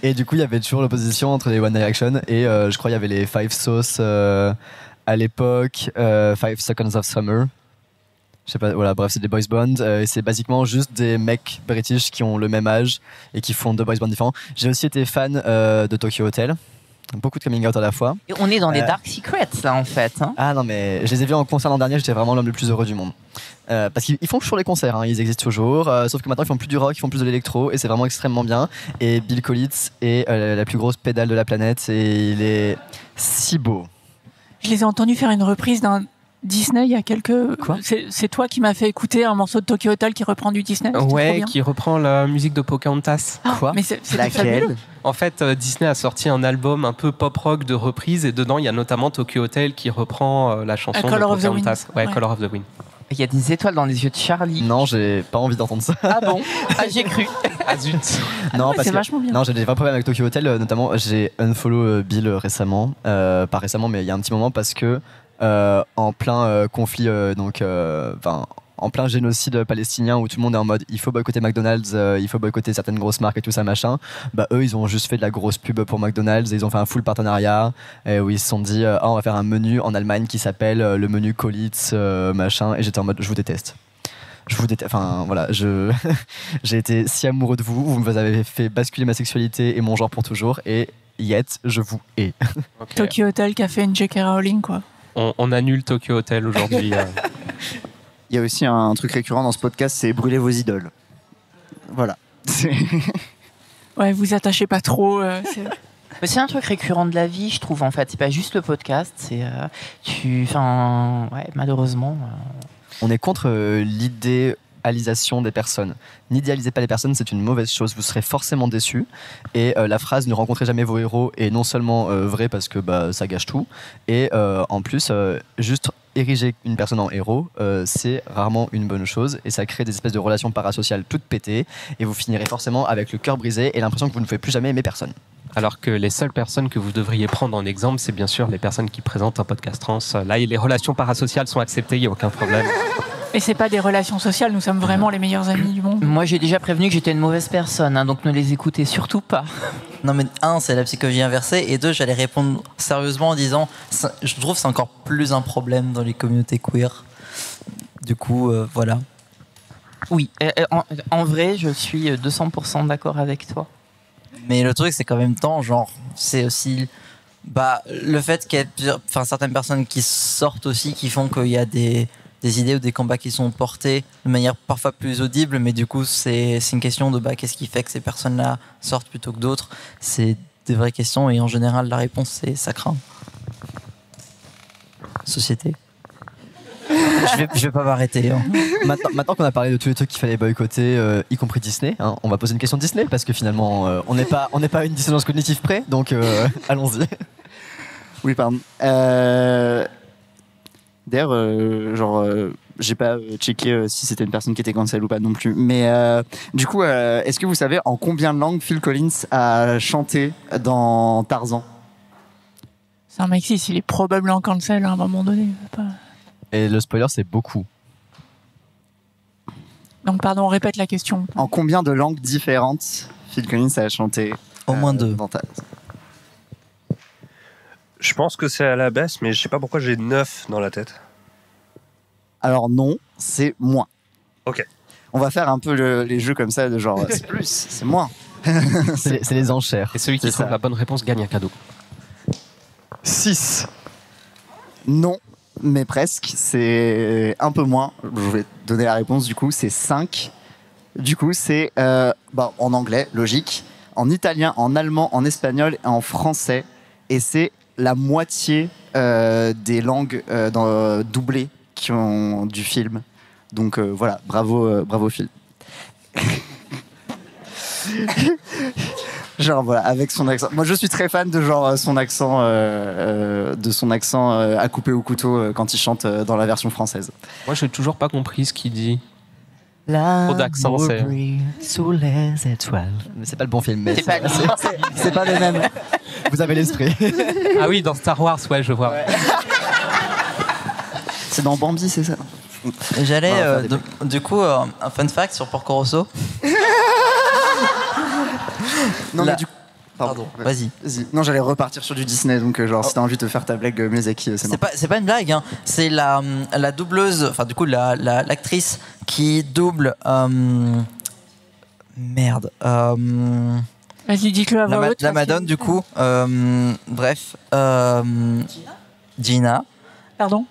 Et du coup, il y avait toujours l'opposition entre les One Direction et je crois il y avait les Five Sauce à l'époque, 5 Seconds of Summer. Je sais pas, voilà, bref, c'est des boys band. C'est basiquement juste des mecs british qui ont le même âge et qui font deux boys bands différents. J'ai aussi été fan de Tokyo Hotel. Beaucoup de coming out à la fois. Et on est dans les Dark Secrets, là, en fait. Hein. Ah non, mais je les ai vus en concert l'an dernier, j'étais vraiment l'homme le plus heureux du monde. Parce qu'ils font toujours les concerts, hein, ils existent toujours. Sauf que maintenant, ils font plus du rock, ils font plus de l'électro, et c'est vraiment extrêmement bien. Et Bill Collins est la plus grosse pédale de la planète, et il est si beau. Je les ai entendus faire une reprise d'un Disney il y a quelques... Quoi ? C'est toi qui m'as fait écouter un morceau de Tokyo Hotel qui reprend du Disney. Ouais, qui reprend la musique de Pocahontas. Quoi ? Mais c'est fabuleux. En fait, Disney a sorti un album un peu pop-rock de reprise et dedans, il y a notamment Tokyo Hotel qui reprend la chanson de Pocahontas. Ouais, Color of the Wind. Il y a des étoiles dans les yeux de Charlie. Non, j'ai pas envie d'entendre ça. Ah bon ? Ah, j'ai cru. Ah zut. Non, parce c'est que vachement bien. Non, j'ai des vrais problèmes avec Tokyo Hotel. Notamment, j'ai unfollow Bill récemment. Pas récemment, mais il y a un petit moment parce que en plein conflit, en plein génocide palestinien où tout le monde est en mode il faut boycotter McDonald's, il faut boycotter certaines grosses marques et tout ça machin, bah eux ils ont juste fait de la grosse pub pour McDonald's et ils ont fait un full partenariat où ils se sont dit on va faire un menu en Allemagne qui s'appelle le menu Collitz machin, et j'étais en mode je vous déteste. Enfin voilà, j'ai été si amoureux de vous, vous avez fait basculer ma sexualité et mon genre pour toujours, et yet je vous hais. Okay. Tokyo Hotel qui a fait une J.K. Rowling, quoi. On annule Tokyo Hotel aujourd'hui. Il y a aussi un truc récurrent dans ce podcast, c'est brûler vos idoles. Voilà. Ouais, vous attachez pas trop. Mais c'est un truc récurrent de la vie, je trouve, en fait. C'est pas juste le podcast, c'est... malheureusement... On est contre l'idéalisation des personnes. N'idéalisez pas les personnes, c'est une mauvaise chose. Vous serez forcément déçus. Et la phrase « ne rencontrez jamais vos héros » est non seulement vraie parce que ça gâche tout, et en plus, juste ériger une personne en héros, c'est rarement une bonne chose et ça crée des espèces de relations parasociales toutes pétées et vous finirez forcément avec le cœur brisé et l'impression que vous ne pouvez plus jamais aimer personne. Alors que les seules personnes que vous devriez prendre en exemple, c'est bien sûr les personnes qui présentent un podcast trans. Là, les relations parasociales sont acceptées, il n'y a aucun problème. Et c'est pas des relations sociales, nous sommes vraiment les meilleurs amis du monde. Moi, j'ai déjà prévenu que j'étais une mauvaise personne, hein, donc ne les écoutez surtout pas. Non mais c'est la psychologie inversée, et 2, j'allais répondre sérieusement en disant, je trouve que c'est encore plus un problème dans les communautés queer. Du coup, voilà. Oui, en vrai, je suis 200% d'accord avec toi. Mais le truc, c'est qu'en même temps, genre, c'est aussi le fait qu'il y ait certaines personnes qui sortent aussi, qui font qu'il y a des idées ou des combats qui sont portés de manière parfois plus audible, mais du coup, c'est une question de qu'est-ce qui fait que ces personnes-là sortent plutôt que d'autres. C'est des vraies questions, et en général, la réponse, c'est ça craint. Société. Je vais pas m'arrêter. Hein. Maintenant qu'on a parlé de tous les trucs qu'il fallait boycotter, y compris Disney, hein, on va poser une question de Disney parce que finalement on n'est pas à une dissonance cognitive près, donc allons-y. Oui, pardon. D'ailleurs, j'ai pas checké si c'était une personne qui était cancel ou pas non plus. Mais du coup, est-ce que vous savez en combien de langues Phil Collins a chanté dans Tarzan? C'est un mec cis, il est probablement cancel à un moment donné. Et le spoiler, c'est beaucoup. Donc, pardon, on répète la question. En combien de langues différentes Phil Collins a chanté? Au moins 2. Dans Tarzan. Je pense que c'est à la baisse, mais je sais pas pourquoi j'ai 9 dans la tête. Alors non, c'est moins. Ok. On va faire un peu les jeux comme ça, de genre c'est plus, c'est moins. c'est les enchères. Et celui qui trouve la bonne réponse gagne un cadeau. 6. Non, mais presque. C'est un peu moins. Je vais te donner la réponse du coup. C'est 5. Du coup, c'est en anglais, logique. En italien, en allemand, en espagnol et en français. Et c'est la moitié des langues doublées du film. Donc voilà, bravo Phil. Genre voilà, avec son accent. Moi je suis très fan de genre son accent à couper au couteau quand il chante dans la version française. Moi j'ai toujours pas compris ce qu'il dit. Trop d'accent, c'est... sous les étoiles. Mais c'est pas le bon film. Mais c'est pas le même. Vous avez l'esprit. Ah oui, dans Star Wars, ouais, je vois. Ouais. C'est dans Bambi, c'est ça? J'allais, du coup, un fun fact sur Porco Rosso. Non, mais du coup. Pardon, vas-y. Non, j'allais repartir sur du Disney, donc genre si t'as envie de faire ta blague Miyazaki, c'est non. C'est pas une blague, hein. C'est la doubleuse, enfin du coup l'actrice qui double. Merde. Vas-y, dites-le à voix haute. La Madone, du coup. Bref. Gina. Pardon?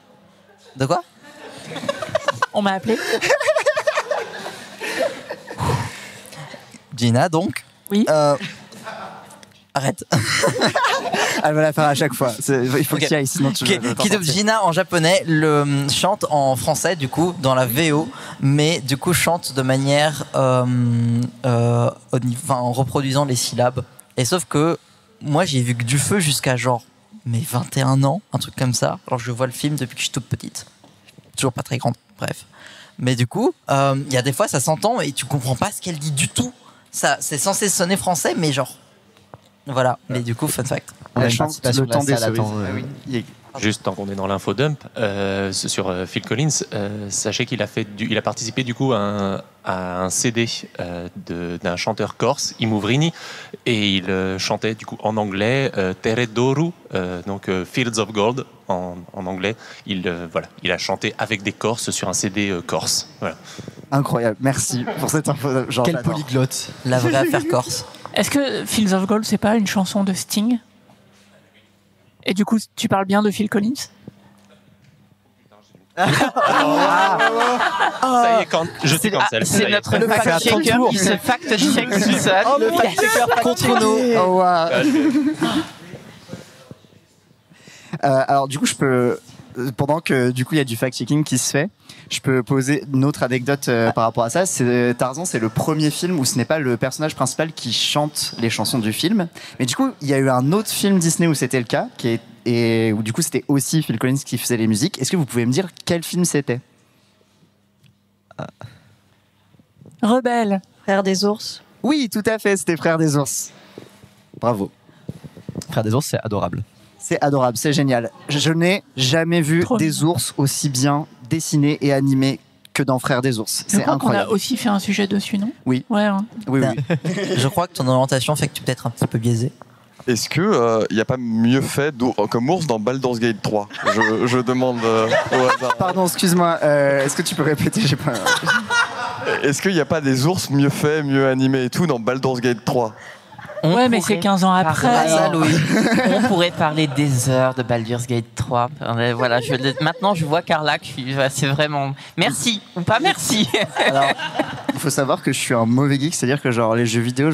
De quoi? On m'a appelé. Gina, donc. Oui. Arrête. Elle va la faire à chaque fois. Il faut qu'il y aille, sinon tu vas qui double Gina en japonais, chante en français, du coup, dans la VO, mais du coup chante de manière en reproduisant les syllabes. Et sauf que moi, j'ai vu que du feu jusqu'à genre mes 21 ans, un truc comme ça. Alors je vois le film depuis que je suis toute petite. Toujours pas très grande, bref. Mais du coup, il y a des fois, ça s'entend et tu comprends pas ce qu'elle dit du tout. C'est censé sonner français, mais genre... Voilà, mais du coup, fun fact. On a une participation le temps des cerises. Juste tant qu'on est dans l'infodump, sur Phil Collins, sachez qu'il a participé du coup à un CD d'un chanteur corse, Imouvrini, et il chantait du coup en anglais Terre d'Oru, donc Fields of Gold en anglais. Il a chanté avec des Corses sur un CD corse. Voilà. Incroyable, merci pour cette info. Quel polyglotte. La vraie affaire corse. Est-ce que Fields of Gold, c'est pas une chanson de Sting? Et du coup, tu parles bien de Phil Collins? Ça y est, je suis cancel. C'est notre fact-checker qui se fact-check tout seul. Le fact-checker contre nous. Oh, wow. Alors du coup, je peux... Pendant que du coup il y a du fact-checking qui se fait, je peux poser une autre anecdote par rapport à ça. Tarzan, c'est le premier film où ce n'est pas le personnage principal qui chante les chansons du film. Mais du coup, il y a eu un autre film Disney où c'était le cas, qui est et où du coup c'était aussi Phil Collins qui faisait les musiques. Est-ce que vous pouvez me dire quel film c'était? Rebelle. Frère des ours. Oui, tout à fait, c'était Frères des ours. Bravo. Frères des ours, c'est adorable. C'est adorable, c'est génial. Je n'ai jamais vu des ours aussi bien dessinés et animés que dans Frères des ours. Je C'est crois qu'on a incroyable. aussi fait un sujet dessus, non? Oui. Ouais. Hein. Oui, oui. Je crois que ton orientation fait que tu peux être un petit peu biaisé. Est-ce que il n'y a pas mieux fait comme ours dans Baldur's Gate 3? Je demande au hasard. Pardon, excuse-moi. Est-ce que tu peux répéter? J'ai pas. Est-ce qu'il n'y a pas des ours mieux faits, mieux animés et tout dans Baldur's Gate 3? Ouais, mais c'est 15 ans après. On pourrait parler des heures de Baldur's Gate 3. Voilà, maintenant je vois Carla, c'est vraiment merci ou pas merci. Alors, il faut savoir que je suis un mauvais geek, c'est-à-dire que genre les jeux vidéo,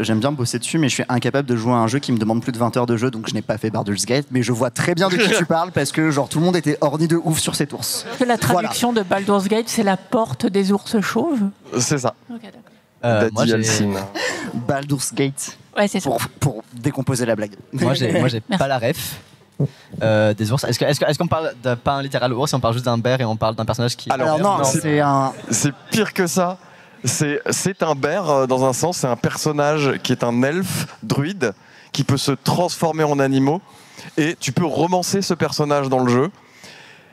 j'aime bien bosser dessus, mais je suis incapable de jouer à un jeu qui me demande plus de 20 heures de jeu, donc je n'ai pas fait Baldur's Gate, mais je vois très bien de qui tu parles parce que genre tout le monde était orni de ouf sur cet ours. La traduction de Baldur's Gate, c'est la porte des ours chauves. C'est ça. Ok, d'accord. Moi, j'ai Baldur's Gate. Ouais, c'est ça. Pour décomposer la blague. Moi, j'ai pas la ref. Des ours. Est-ce qu'on parle pas un littéral ours, on parle juste d'un bear et on parle d'un personnage qui. Alors non, c'est pire que ça. C'est un bear dans un sens, c'est un personnage qui est un elfe druide qui peut se transformer en animaux et tu peux romancer ce personnage dans le jeu.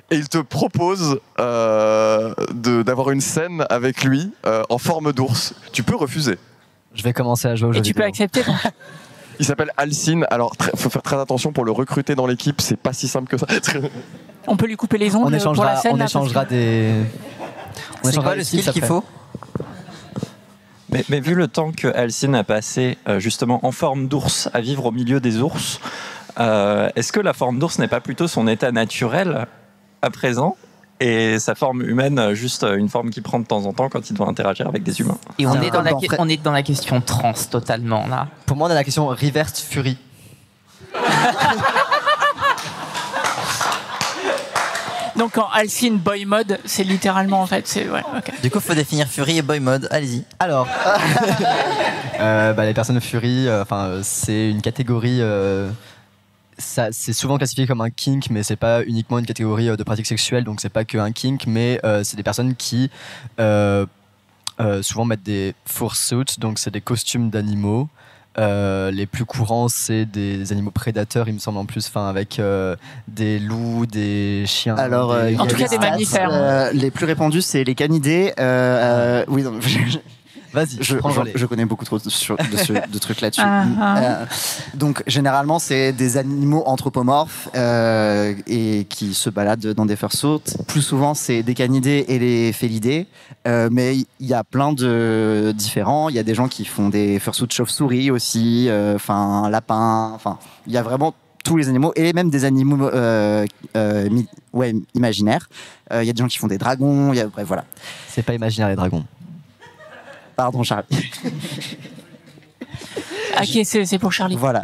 Et il te propose d'avoir une scène avec lui en forme d'ours. Tu peux refuser. Je vais commencer à jouer au jeu Et tu peux accepter. Donc. Il s'appelle Alcine. Alors, faut faire très attention pour le recruter dans l'équipe. C'est pas si simple que ça. On peut lui couper les ongles pour la scène. On échangera des. C'est quoi le skill qu'il faut? Mais vu le temps que Alcine a passé justement en forme d'ours à vivre au milieu des ours, est-ce que la forme d'ours n'est pas plutôt son état naturel à présent et sa forme humaine juste une forme qu'il prend de temps en temps quand il doit interagir avec des humains? Et on est dans la question trans totalement là. Pour moi, on a la question reverse fury. Donc quand Alcine boy mode, c'est littéralement en fait, c'est ouais. Okay. Du coup, il faut définir Fury et boy mode. Allez-y. Alors, les personnes Fury, c'est une catégorie. C'est souvent classifié comme un kink, mais c'est pas uniquement une catégorie de pratique sexuelle, donc c'est pas que un kink, mais c'est des personnes qui souvent mettent des fursuits, donc c'est des costumes d'animaux. Les plus courants, c'est des animaux prédateurs, il me semble en plus, avec des loups, des chiens. Alors, en tout cas, des mammifères. Les plus répandus, c'est les canidés. Oui, non, vas-y, je connais beaucoup trop de trucs là-dessus. Donc, généralement, c'est des animaux anthropomorphes et qui se baladent dans des fursuits. Plus souvent, c'est des canidés et les félidés. Mais il y a plein de différents. Il y a des gens qui font des fursuits chauves-souris aussi, lapins. Il y a vraiment tous les animaux et même des animaux imaginaires. Il y a des gens qui font des dragons. Bref, voilà. C'est pas imaginaire les dragons. Pardon, Charlie. Ok, c'est pour Charlie. Voilà.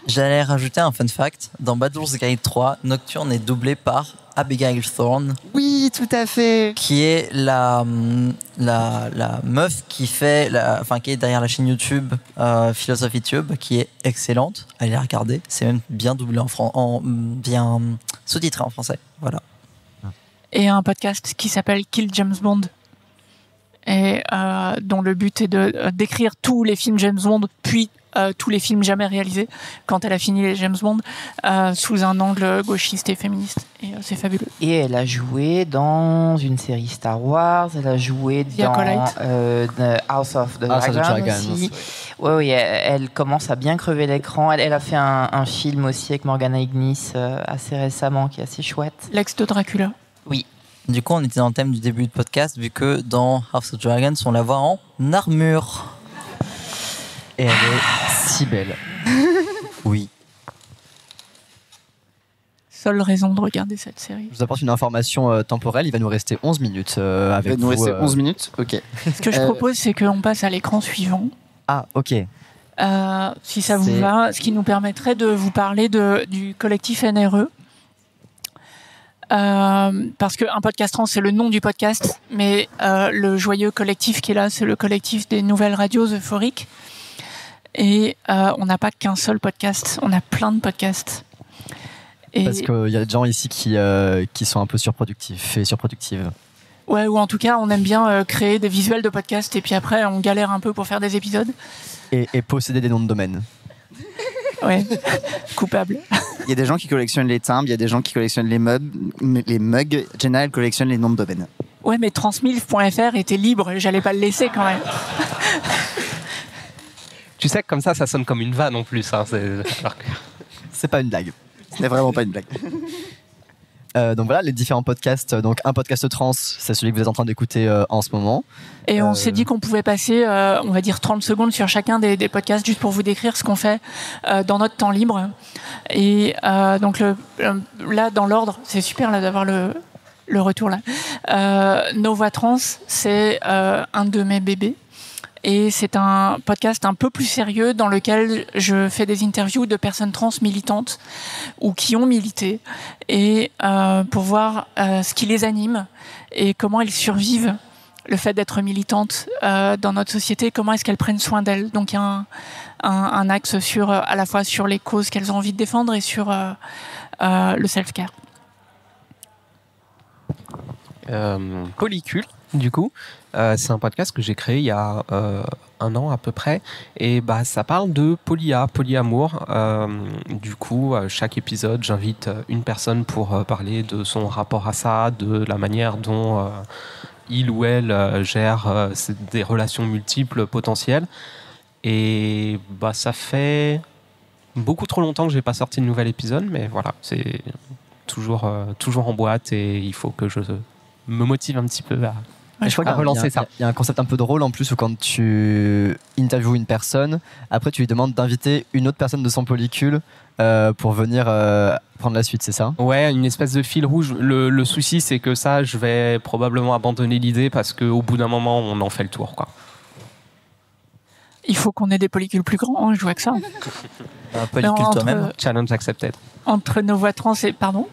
J'allais rajouter un fun fact. Dans Baldur's Gate 3, Nocturne est doublé par Abigail Thorne. Oui, tout à fait. Qui est la meuf qui fait, qui est derrière la chaîne YouTube Philosophy Tube, qui est excellente. Allez la regarder. C'est même bien doublé bien sous-titré en français. Voilà. Et un podcast qui s'appelle Kill James Bond. Et dont le but est de d'écrire tous les films James Bond, puis tous les films jamais réalisés, quand elle a fini les James Bond, sous un angle gauchiste et féministe. Et c'est fabuleux. Et elle a joué dans une série Star Wars, elle a joué dans House of the Dragon aussi. Oui, elle commence à bien crever l'écran. Elle a fait un film aussi avec Morgana Ignis assez récemment, qui est assez chouette. L'ex de Dracula. Oui. Du coup, on était dans le thème du début du podcast, vu que dans House of Dragons, on la voit en armure. Et elle est si belle. Oui. Seule raison de regarder cette série. Je vous apporte une information temporelle, il va nous rester 11 minutes avec vous. Il va nous rester 11 minutes. Ok. Ce que je propose, c'est qu'on passe à l'écran suivant. Ah, ok. Si ça vous va, ce qui nous permettrait de vous parler du collectif NRE. Parce qu'un podcast trans, c'est le nom du podcast, mais le joyeux collectif qui est là, c'est le collectif des nouvelles radios euphoriques. Et on n'a pas qu'un seul podcast, on a plein de podcasts. Parce qu'il y a des gens ici qui sont un peu surproductifs et surproductives. Ouais, ou en tout cas, on aime bien créer des visuels de podcast et puis après, on galère un peu pour faire des épisodes. Et posséder des noms de domaine. Ouais, coupable. Il y a des gens qui collectionnent les timbres, il y a des gens qui collectionnent les mugs. Jenna, elle collectionne les noms de domaine. Ouais, mais transmilf.fr était libre, j'allais pas le laisser quand même. Tu sais que comme ça sonne comme une vanne en plus. Hein, c'est pas une blague. Ce n'est vraiment pas une blague. Donc voilà, les différents podcasts. Donc un podcast trans, c'est celui que vous êtes en train d'écouter en ce moment. Et on s'est dit qu'on pouvait passer, on va dire 30 secondes sur chacun des podcasts, juste pour vous décrire ce qu'on fait dans notre temps libre. Et donc là, dans l'ordre, c'est super là d'avoir le retour là. Nos Voix Trans, c'est un de mes bébés. Et c'est un podcast un peu plus sérieux dans lequel je fais des interviews de personnes trans militantes ou qui ont milité et pour voir ce qui les anime et comment elles survivent le fait d'être militantes dans notre société, comment est-ce qu'elles prennent soin d'elles. Donc il y a un axe sur, à la fois sur les causes qu'elles ont envie de défendre et sur le self-care. Polycule, du coup, c'est un podcast que j'ai créé il y a 1 an à peu près, et ça parle de polyamour. Du coup, chaque épisode, j'invite une personne pour parler de son rapport à ça, de la manière dont il ou elle gère des relations multiples potentielles. Et ça fait beaucoup trop longtemps que j'ai pas sorti de nouvel épisode, mais voilà, c'est toujours en boîte et il faut que je me motive un petit peu à je crois qu'il relancer ça. Il y a un concept un peu drôle en plus où quand tu interviews une personne, après tu lui demandes d'inviter une autre personne de son polycule pour venir prendre la suite, c'est ça? Ouais, une espèce de fil rouge. Le souci, c'est que ça, je vais probablement abandonner l'idée parce qu'au bout d'un moment, on en fait le tour, quoi. Il faut qu'on ait des polycules plus grands, je vois que ça. Polycule toi-même. Challenge accepted. Entre Nos Voix Trans et... Pardon.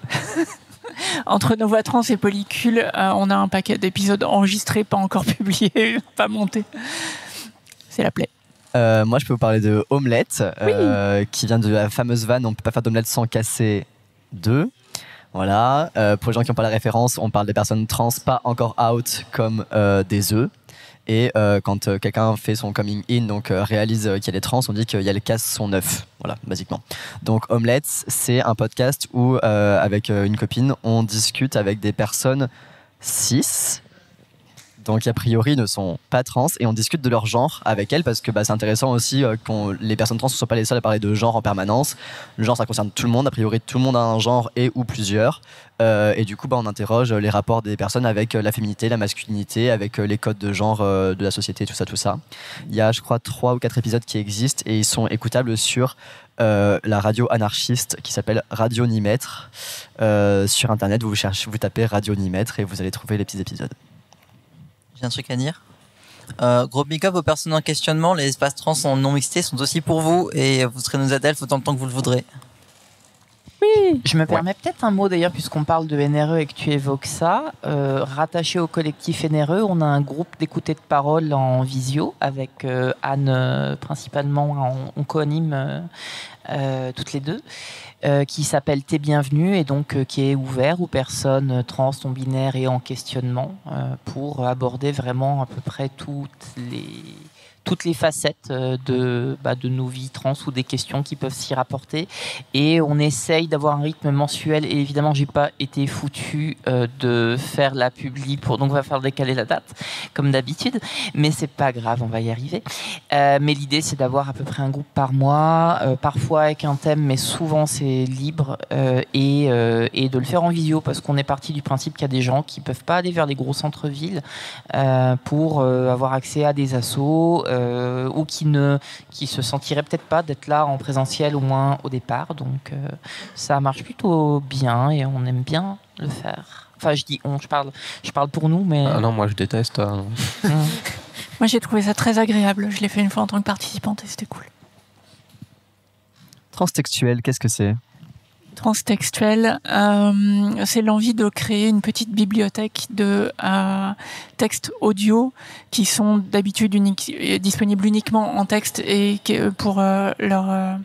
Entre Nos Voix Trans et Polycule, on a un paquet d'épisodes enregistrés, pas encore publiés, pas montés. C'est la plaie. Moi, je peux vous parler de Omelette, qui vient de la fameuse vanne « On ne peut pas faire d'omelette sans casser 2 ». Voilà. Pour les gens qui n'ont pas la référence, on parle des personnes trans pas encore out comme des œufs. Et quand quelqu'un fait son coming in, donc réalise qu'il est trans, on dit qu'il y a le casse son œuf. Voilà, basiquement. Donc Omelette, c'est un podcast où, avec une copine, on discute avec des personnes cis, donc a priori ne sont pas trans, et on discute de leur genre avec elles parce que c'est intéressant aussi que les personnes trans ne soient pas les seules à parler de genre en permanence. Le genre, ça concerne tout le monde, a priori tout le monde a un genre et ou plusieurs. Et du coup, on interroge les rapports des personnes avec la féminité, la masculinité, avec les codes de genre de la société, tout ça. Il y a, je crois, 3 ou 4 épisodes qui existent et ils sont écoutables sur la radio anarchiste qui s'appelle Radionimètre. Sur Internet, vous tapez Radionimètre et vous allez trouver les petits épisodes. J'ai un truc à dire. Gros big up aux personnes en questionnement. Les espaces trans en non mixité sont aussi pour vous et vous serez nos adelphes autant de temps que vous le voudrez. Oui. Je me permets peut-être un mot d'ailleurs, puisqu'on parle de NRE et que tu évoques ça. Rattaché au collectif NRE, on a un groupe d'écoute et de parole en visio avec Anne principalement. On co-anime toutes les deux. Qui s'appelle T'es bienvenue et donc qui est ouvert aux personnes trans, non-binaires et en questionnement pour aborder vraiment à peu près toutes les facettes de nos vies trans ou des questions qui peuvent s'y rapporter. Et on essaye d'avoir un rythme mensuel. Et évidemment, j'ai pas été foutu de faire la publi donc on va faire décaler la date, comme d'habitude. Mais c'est pas grave, on va y arriver. Mais l'idée, c'est d'avoir à peu près un groupe par mois, parfois avec un thème, mais souvent c'est libre. Et de le faire en visio, parce qu'on est parti du principe qu'il y a des gens qui peuvent pas aller vers des gros centres-villes pour avoir accès à des assos, ou qui se sentiraient peut-être pas d'être là en présentiel au moins au départ. Donc ça marche plutôt bien et on aime bien le faire. Enfin, je parle pour nous, mais... Ah non, moi je déteste. Moi j'ai trouvé ça très agréable. Je l'ai fait une fois en tant que participante et c'était cool. Transtextuel, qu'est-ce que c'est ? Transtextuel, c'est l'envie de créer une petite bibliothèque de textes audio qui sont d'habitude disponibles uniquement en texte et pour leur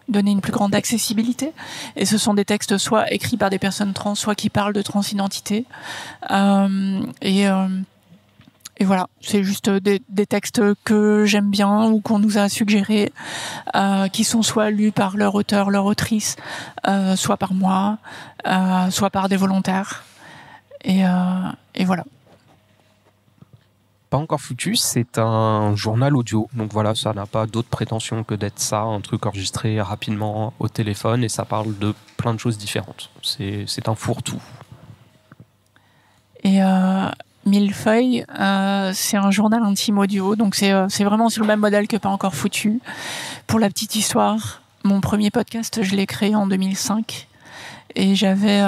donner une plus grande accessibilité. Et ce sont des textes soit écrits par des personnes trans, soit qui parlent de transidentité. Et voilà, c'est juste des textes que j'aime bien ou qu'on nous a suggérés, qui sont soit lus par leur auteur, leur autrice, soit par moi, soit par des volontaires. Et voilà. Pas encore foutu, c'est un journal audio. Donc voilà, ça n'a pas d'autre prétention que d'être ça, un truc enregistré rapidement au téléphone, et ça parle de plein de choses différentes. C'est un fourre-tout. Et Millefeuille, c'est un journal intime audio, donc c'est vraiment sur le même modèle que Pas encore foutu. Pour la petite histoire, mon premier podcast, je l'ai créé en 2005, et j'avais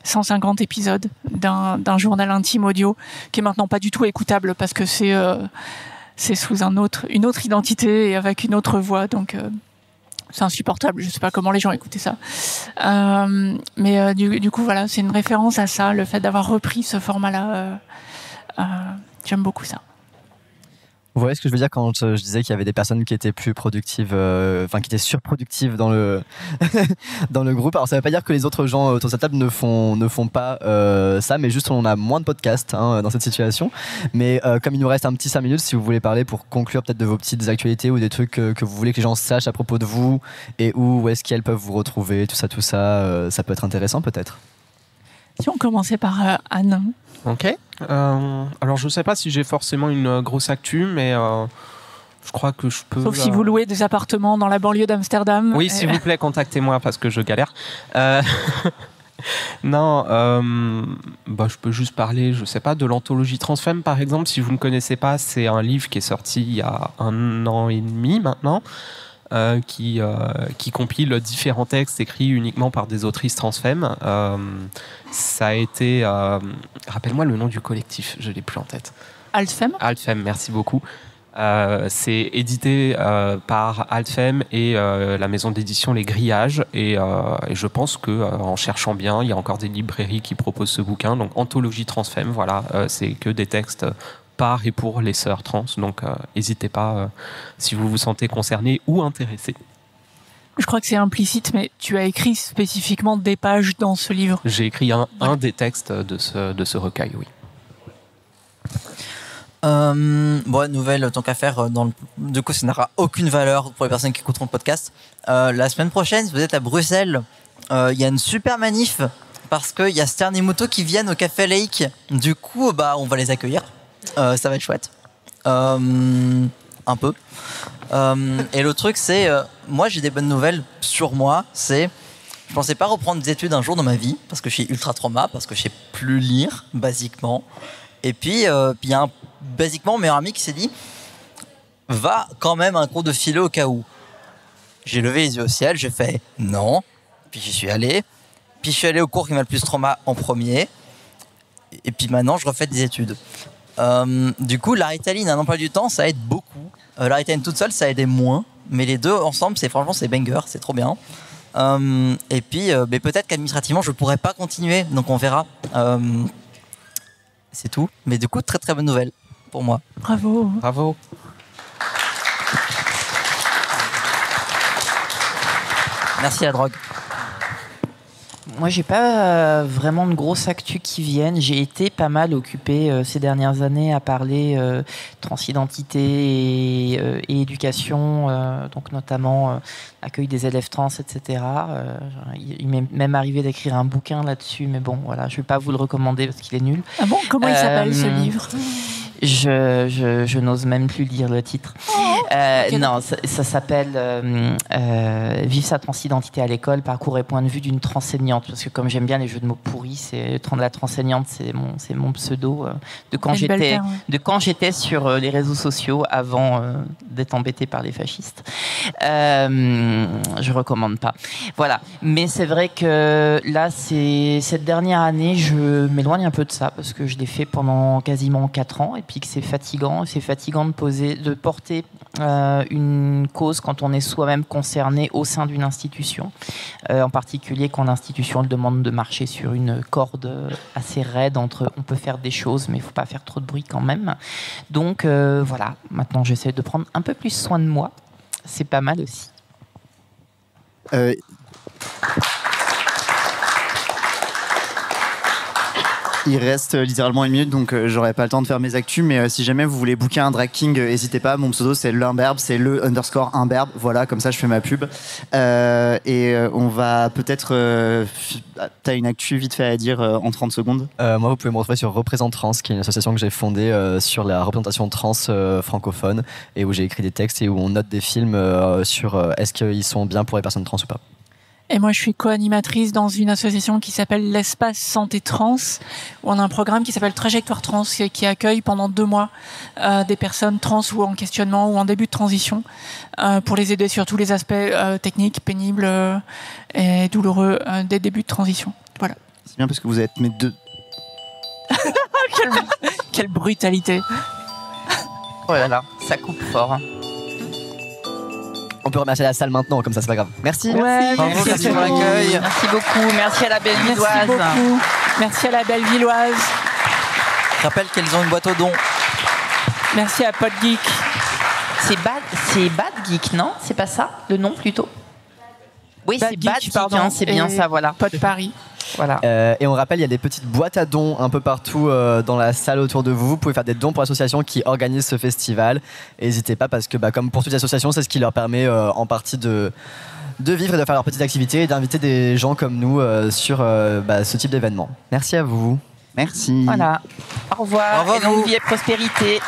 150 épisodes d'un journal intime audio qui est maintenant pas du tout écoutable parce que c'est sous une autre identité et avec une autre voix, donc c'est insupportable. Je sais pas comment les gens écoutaient ça, mais du coup voilà, c'est une référence à ça, le fait d'avoir repris ce format-là. J'aime beaucoup ça. Vous voyez ce que je veux dire quand je disais qu'il y avait des personnes qui étaient plus productives, qui étaient surproductives dans le dans le groupe. Alors ça veut pas dire que les autres gens autour de cette table ne font pas ça, mais juste on a moins de podcasts dans cette situation. Mais comme il nous reste un petit 5 minutes, si vous voulez parler pour conclure peut-être de vos petites actualités ou des trucs que vous voulez que les gens sachent à propos de vous et où est-ce qu'elles peuvent vous retrouver, tout ça, ça peut être intéressant peut-être. Si on commençait par Anne. Ok. Alors je sais pas si j'ai forcément une grosse actu, mais je crois que je peux... Sauf si vous louez des appartements dans la banlieue d'Amsterdam. Oui, s'il vous plaît, contactez-moi parce que je galère. Non, je peux juste parler, je sais pas, de l'anthologie Transfemme par exemple. Si vous ne connaissez pas, c'est un livre qui est sorti il y a 1 an et demi maintenant. Qui compile différents textes écrits uniquement par des autrices transfemmes. Ça a été... rappelle-moi le nom du collectif, je ne l'ai plus en tête. Altfem. Altfem, merci beaucoup. C'est édité par Altfem et la maison d'édition Les Grillages. Et je pense qu'en cherchant bien, il y a encore des librairies qui proposent ce bouquin. Donc, Anthologie Transfemme, voilà, c'est que des textes par et pour les sœurs trans, donc n'hésitez pas si vous vous sentez concerné ou intéressé. Je crois que c'est implicite, mais tu as écrit spécifiquement des pages dans ce livre. J'ai écrit un des textes de ce recueil, oui. Nouvelle, tant qu'à faire, du coup ça n'aura aucune valeur pour les personnes qui écouteront le podcast. La semaine prochaine, si vous êtes à Bruxelles, il y a une super manif parce qu'il y a Stern et Moto qui viennent au Café Lake. Du coup, on va les accueillir. Ça va être chouette. Un peu. Et le truc, c'est... moi, j'ai des bonnes nouvelles sur moi. Je pensais pas reprendre des études un jour dans ma vie, parce que je suis ultra trauma, parce que je sais plus lire, basiquement. Et puis, il y a basiquement mon meilleur ami qui s'est dit va quand même à un cours de philo au cas où. J'ai levé les yeux au ciel, j'ai fait non. Puis j'y suis allé. Puis je suis allé au cours qui m'a le plus trauma en premier. Et puis maintenant, je refais des études. Du coup, la Ritaline, un emploi du temps, ça aide beaucoup. La Ritaline toute seule, ça aidait moins. Mais les deux ensemble, franchement, c'est banger, c'est trop bien. Et puis, mais peut-être qu'administrativement, je pourrais pas continuer. Donc, on verra. C'est tout. Mais du coup, très très bonne nouvelle pour moi. Bravo. Bravo. Merci la drogue. Moi, j'ai pas vraiment de grosses actus qui viennent. J'ai été pas mal occupée ces dernières années à parler transidentité et éducation, donc notamment accueil des élèves trans, etc. Il m'est même arrivé d'écrire un bouquin là-dessus, mais bon, voilà, je vais pas vous le recommander parce qu'il est nul. Ah bon, comment il s'appelle ce livre ? Je n'ose même plus lire le titre. Non, ça s'appelle Vive sa transidentité à l'école, parcours et point de vue d'une transeignante. Parce que comme j'aime bien les jeux de mots pourris, la transeignante, c'est mon pseudo de quand j'étais sur les réseaux sociaux avant d'être embêté par les fascistes. Je recommande pas. Voilà. Mais c'est vrai que là, cette dernière année, je m'éloigne un peu de ça parce que je l'ai fait pendant quasiment 4 ans. Et puis que c'est fatigant de porter une cause quand on est soi-même concerné au sein d'une institution, en particulier quand l'institution demande de marcher sur une corde assez raide entre on peut faire des choses mais il ne faut pas faire trop de bruit quand même. Donc voilà, maintenant j'essaie de prendre un peu plus soin de moi, c'est pas mal aussi. Il reste littéralement 1 minute, donc j'aurai pas le temps de faire mes actus, mais si jamais vous voulez booker un drag king, n'hésitez pas. Mon pseudo c'est l'Imberbe, c'est le_Imberbe. Voilà, comme ça je fais ma pub. On va peut-être. T'as une actu vite fait à dire en 30 secondes. Moi, vous pouvez me retrouver sur Représente Trans, qui est une association que j'ai fondée sur la représentation trans francophone, et où j'ai écrit des textes et où on note des films sur est-ce qu'ils sont bien pour les personnes trans ou pas. Et moi, je suis co-animatrice dans une association qui s'appelle l'Espace Santé Trans, où on a un programme qui s'appelle Trajectoire Trans, qui accueille pendant 2 mois des personnes trans ou en questionnement ou en début de transition, pour les aider sur tous les aspects techniques, pénibles et douloureux des débuts de transition. Voilà. C'est bien parce que vous êtes mes deux. Quelle brutalité. Oh là là, ça coupe fort. On peut remercier la salle maintenant, comme ça c'est pas grave. Merci. Ouais, Merci pour l'accueil. Merci beaucoup. Merci à la Bellevilloise. Merci beaucoup. Merci à la Bellevilloise. Je rappelle qu'elles ont une boîte aux dons. Merci à Podgeek. C'est Bad Geek, non? C'est pas ça? Le nom plutôt? Oui, c'est Bad Geek, hein, c'est bien ça, voilà. Pod Paris. Voilà. Et on rappelle, il y a des petites boîtes à dons un peu partout dans la salle autour de vous. Vous pouvez faire des dons pour l'association qui organise ce festival. N'hésitez pas parce que, comme pour toutes les associations, c'est ce qui leur permet en partie de vivre et de faire leurs petites activités et d'inviter des gens comme nous sur ce type d'événement. Merci à vous. Merci. Voilà. Au revoir. Au revoir Et longue vie et prospérité.